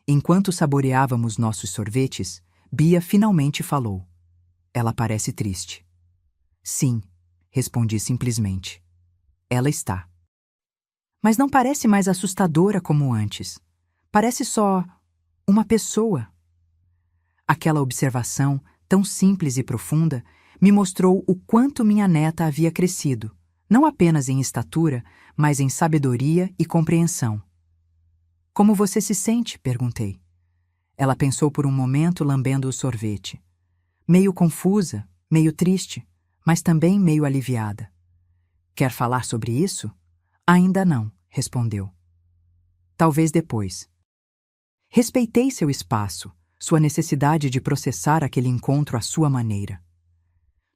Enquanto saboreávamos nossos sorvetes, Bia finalmente falou. Ela parece triste. Sim, respondi simplesmente. Ela está. Mas não parece mais assustadora como antes. Parece só uma pessoa. Aquela observação, tão simples e profunda, me mostrou o quanto minha neta havia crescido, não apenas em estatura, mas em sabedoria e compreensão. Como você se sente? Perguntei. Ela pensou por um momento lambendo o sorvete. Meio confusa, meio triste, mas também meio aliviada. Quer falar sobre isso? Ainda não, respondeu. Talvez depois. Respeitei seu espaço, sua necessidade de processar aquele encontro à sua maneira.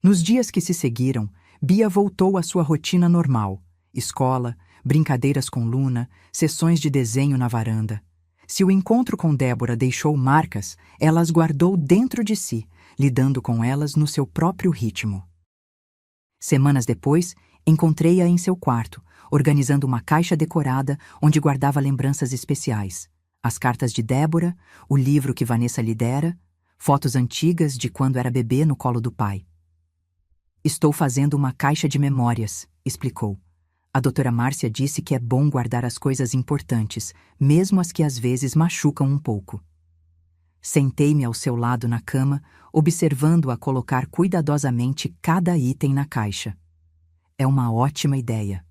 Nos dias que se seguiram, Bia voltou à sua rotina normal, escola, brincadeiras com Luna, sessões de desenho na varanda. Se o encontro com Débora deixou marcas, ela as guardou dentro de si, lidando com elas no seu próprio ritmo. Semanas depois, encontrei-a em seu quarto, organizando uma caixa decorada onde guardava lembranças especiais. As cartas de Débora, o livro que Vanessa lhe dera, fotos antigas de quando era bebê no colo do pai. Estou fazendo uma caixa de memórias, explicou. A doutora Márcia disse que é bom guardar as coisas importantes, mesmo as que às vezes machucam um pouco. Sentei-me ao seu lado na cama, observando-a colocar cuidadosamente cada item na caixa. É uma ótima ideia.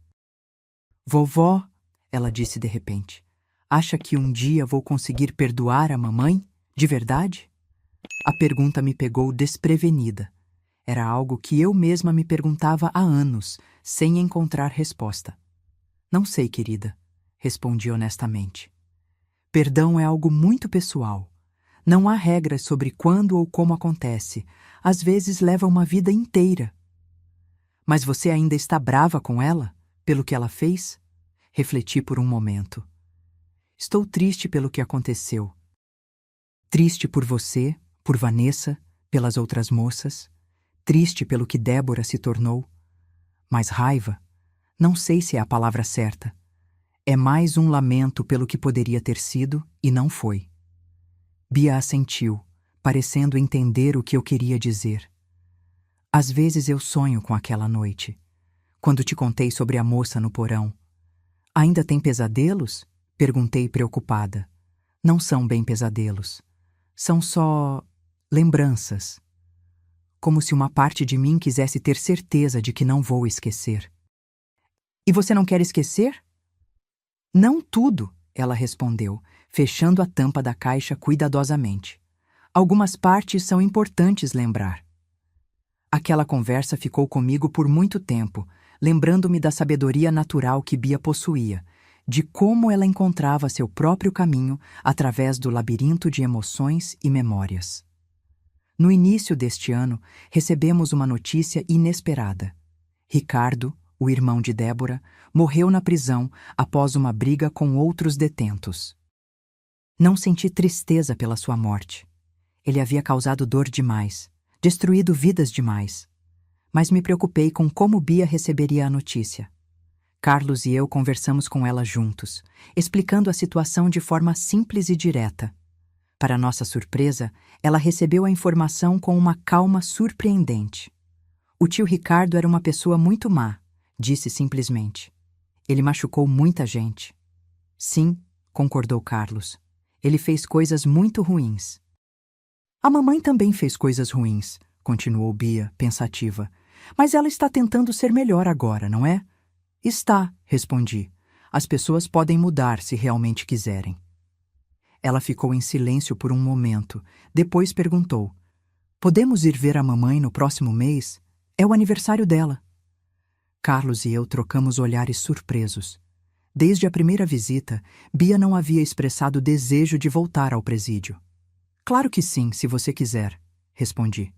Vovó, ela disse de repente, acha que um dia vou conseguir perdoar a mamãe? De verdade? A pergunta me pegou desprevenida. Era algo que eu mesma me perguntava há anos, sem encontrar resposta. Não sei, querida, respondi honestamente. Perdão é algo muito pessoal. Não há regras sobre quando ou como acontece. Às vezes leva uma vida inteira. Mas você ainda está brava com ela, pelo que ela fez? Refleti por um momento. Estou triste pelo que aconteceu. Triste por você, por Vanessa, pelas outras moças. Triste pelo que Débora se tornou. Mas raiva, não sei se é a palavra certa. É mais um lamento pelo que poderia ter sido e não foi. Bia assentiu, parecendo entender o que eu queria dizer. Às vezes eu sonho com aquela noite, quando te contei sobre a moça no porão. Ainda tem pesadelos? Perguntei preocupada. Não são bem pesadelos. São só lembranças. Como se uma parte de mim quisesse ter certeza de que não vou esquecer. E você não quer esquecer? Não tudo, ela respondeu, fechando a tampa da caixa cuidadosamente. Algumas partes são importantes lembrar. Aquela conversa ficou comigo por muito tempo, lembrando-me da sabedoria natural que Bia possuía, de como ela encontrava seu próprio caminho através do labirinto de emoções e memórias. No início deste ano, recebemos uma notícia inesperada. Ricardo, o irmão de Débora, morreu na prisão após uma briga com outros detentos. Não senti tristeza pela sua morte. Ele havia causado dor demais, destruído vidas demais. Mas me preocupei com como Bia receberia a notícia. Carlos e eu conversamos com ela juntos, explicando a situação de forma simples e direta. Para nossa surpresa, ela recebeu a informação com uma calma surpreendente. O tio Ricardo era uma pessoa muito má, disse simplesmente. Ele machucou muita gente. Sim, concordou Carlos. Ele fez coisas muito ruins. A mamãe também fez coisas ruins, continuou Bia, pensativa. Mas ela está tentando ser melhor agora, não é? Está, respondi. As pessoas podem mudar se realmente quiserem. Ela ficou em silêncio por um momento, depois perguntou. Podemos ir ver a mamãe no próximo mês? É o aniversário dela. Carlos e eu trocamos olhares surpresos. Desde a primeira visita, Bia não havia expressado desejo de voltar ao presídio. Claro que sim, se você quiser, respondi.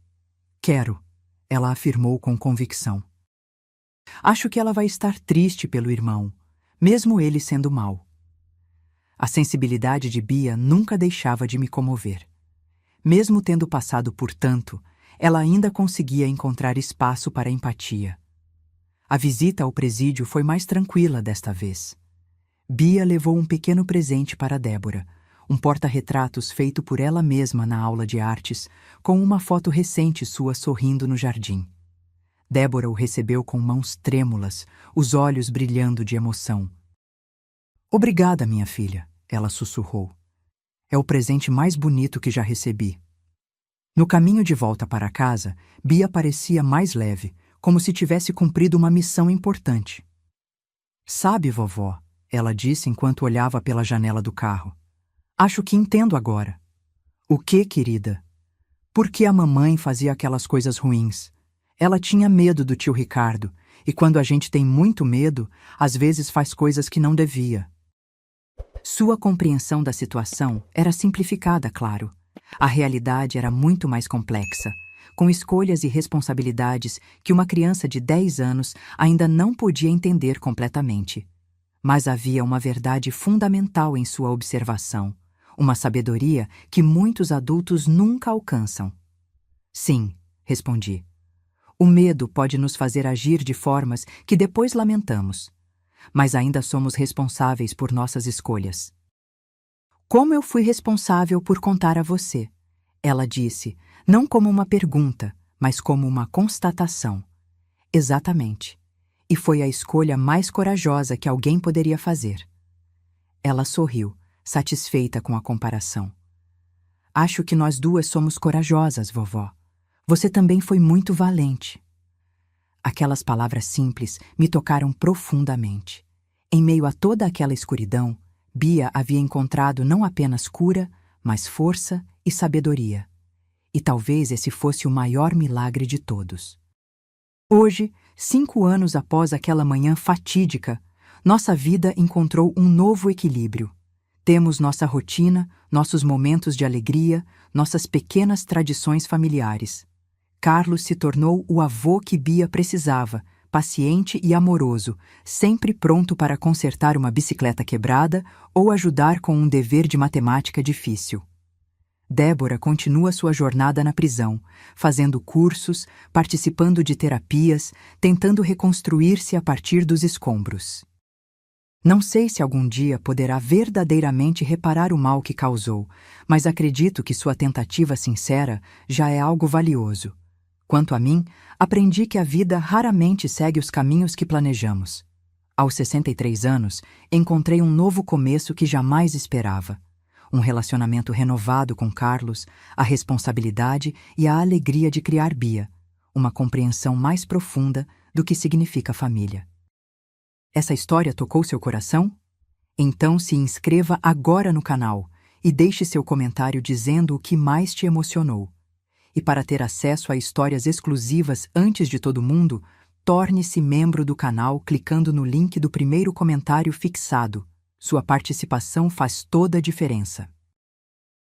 Quero, ela afirmou com convicção. Acho que ela vai estar triste pelo irmão, mesmo ele sendo mau. A sensibilidade de Bia nunca deixava de me comover. Mesmo tendo passado por tanto, ela ainda conseguia encontrar espaço para empatia. A visita ao presídio foi mais tranquila desta vez. Bia levou um pequeno presente para Débora, um porta-retratos feito por ela mesma na aula de artes, com uma foto recente sua sorrindo no jardim. Débora o recebeu com mãos trêmulas, os olhos brilhando de emoção. Obrigada, minha filha, ela sussurrou. É o presente mais bonito que já recebi. No caminho de volta para casa, Bia parecia mais leve, como se tivesse cumprido uma missão importante. Sabe, vovó, ela disse enquanto olhava pela janela do carro. Acho que entendo agora. O quê, querida? Por que a mamãe fazia aquelas coisas ruins? Ela tinha medo do tio Ricardo, e quando a gente tem muito medo, às vezes faz coisas que não devia. Sua compreensão da situação era simplificada, claro. A realidade era muito mais complexa, com escolhas e responsabilidades que uma criança de 10 anos ainda não podia entender completamente. Mas havia uma verdade fundamental em sua observação, uma sabedoria que muitos adultos nunca alcançam. Sim, respondi. O medo pode nos fazer agir de formas que depois lamentamos, mas ainda somos responsáveis por nossas escolhas. Como eu fui responsável por contar a você? Ela disse, não como uma pergunta, mas como uma constatação. Exatamente. E foi a escolha mais corajosa que alguém poderia fazer. Ela sorriu, satisfeita com a comparação. Acho que nós duas somos corajosas, vovó. Você também foi muito valente. Aquelas palavras simples me tocaram profundamente. Em meio a toda aquela escuridão, Bia havia encontrado não apenas cura, mas força e sabedoria. E talvez esse fosse o maior milagre de todos. Hoje, 5 anos após aquela manhã fatídica, nossa vida encontrou um novo equilíbrio. Temos nossa rotina, nossos momentos de alegria, nossas pequenas tradições familiares. Carlos se tornou o avô que Bia precisava, paciente e amoroso, sempre pronto para consertar uma bicicleta quebrada ou ajudar com um dever de matemática difícil. Débora continua sua jornada na prisão, fazendo cursos, participando de terapias, tentando reconstruir-se a partir dos escombros. Não sei se algum dia poderá verdadeiramente reparar o mal que causou, mas acredito que sua tentativa sincera já é algo valioso. Quanto a mim, aprendi que a vida raramente segue os caminhos que planejamos. Aos 63 anos, encontrei um novo começo que jamais esperava. Um relacionamento renovado com Carlos, a responsabilidade e a alegria de criar Bia, uma compreensão mais profunda do que significa família. Essa história tocou seu coração? Então se inscreva agora no canal e deixe seu comentário dizendo o que mais te emocionou. E para ter acesso a histórias exclusivas antes de todo mundo, torne-se membro do canal clicando no link do primeiro comentário fixado. Sua participação faz toda a diferença.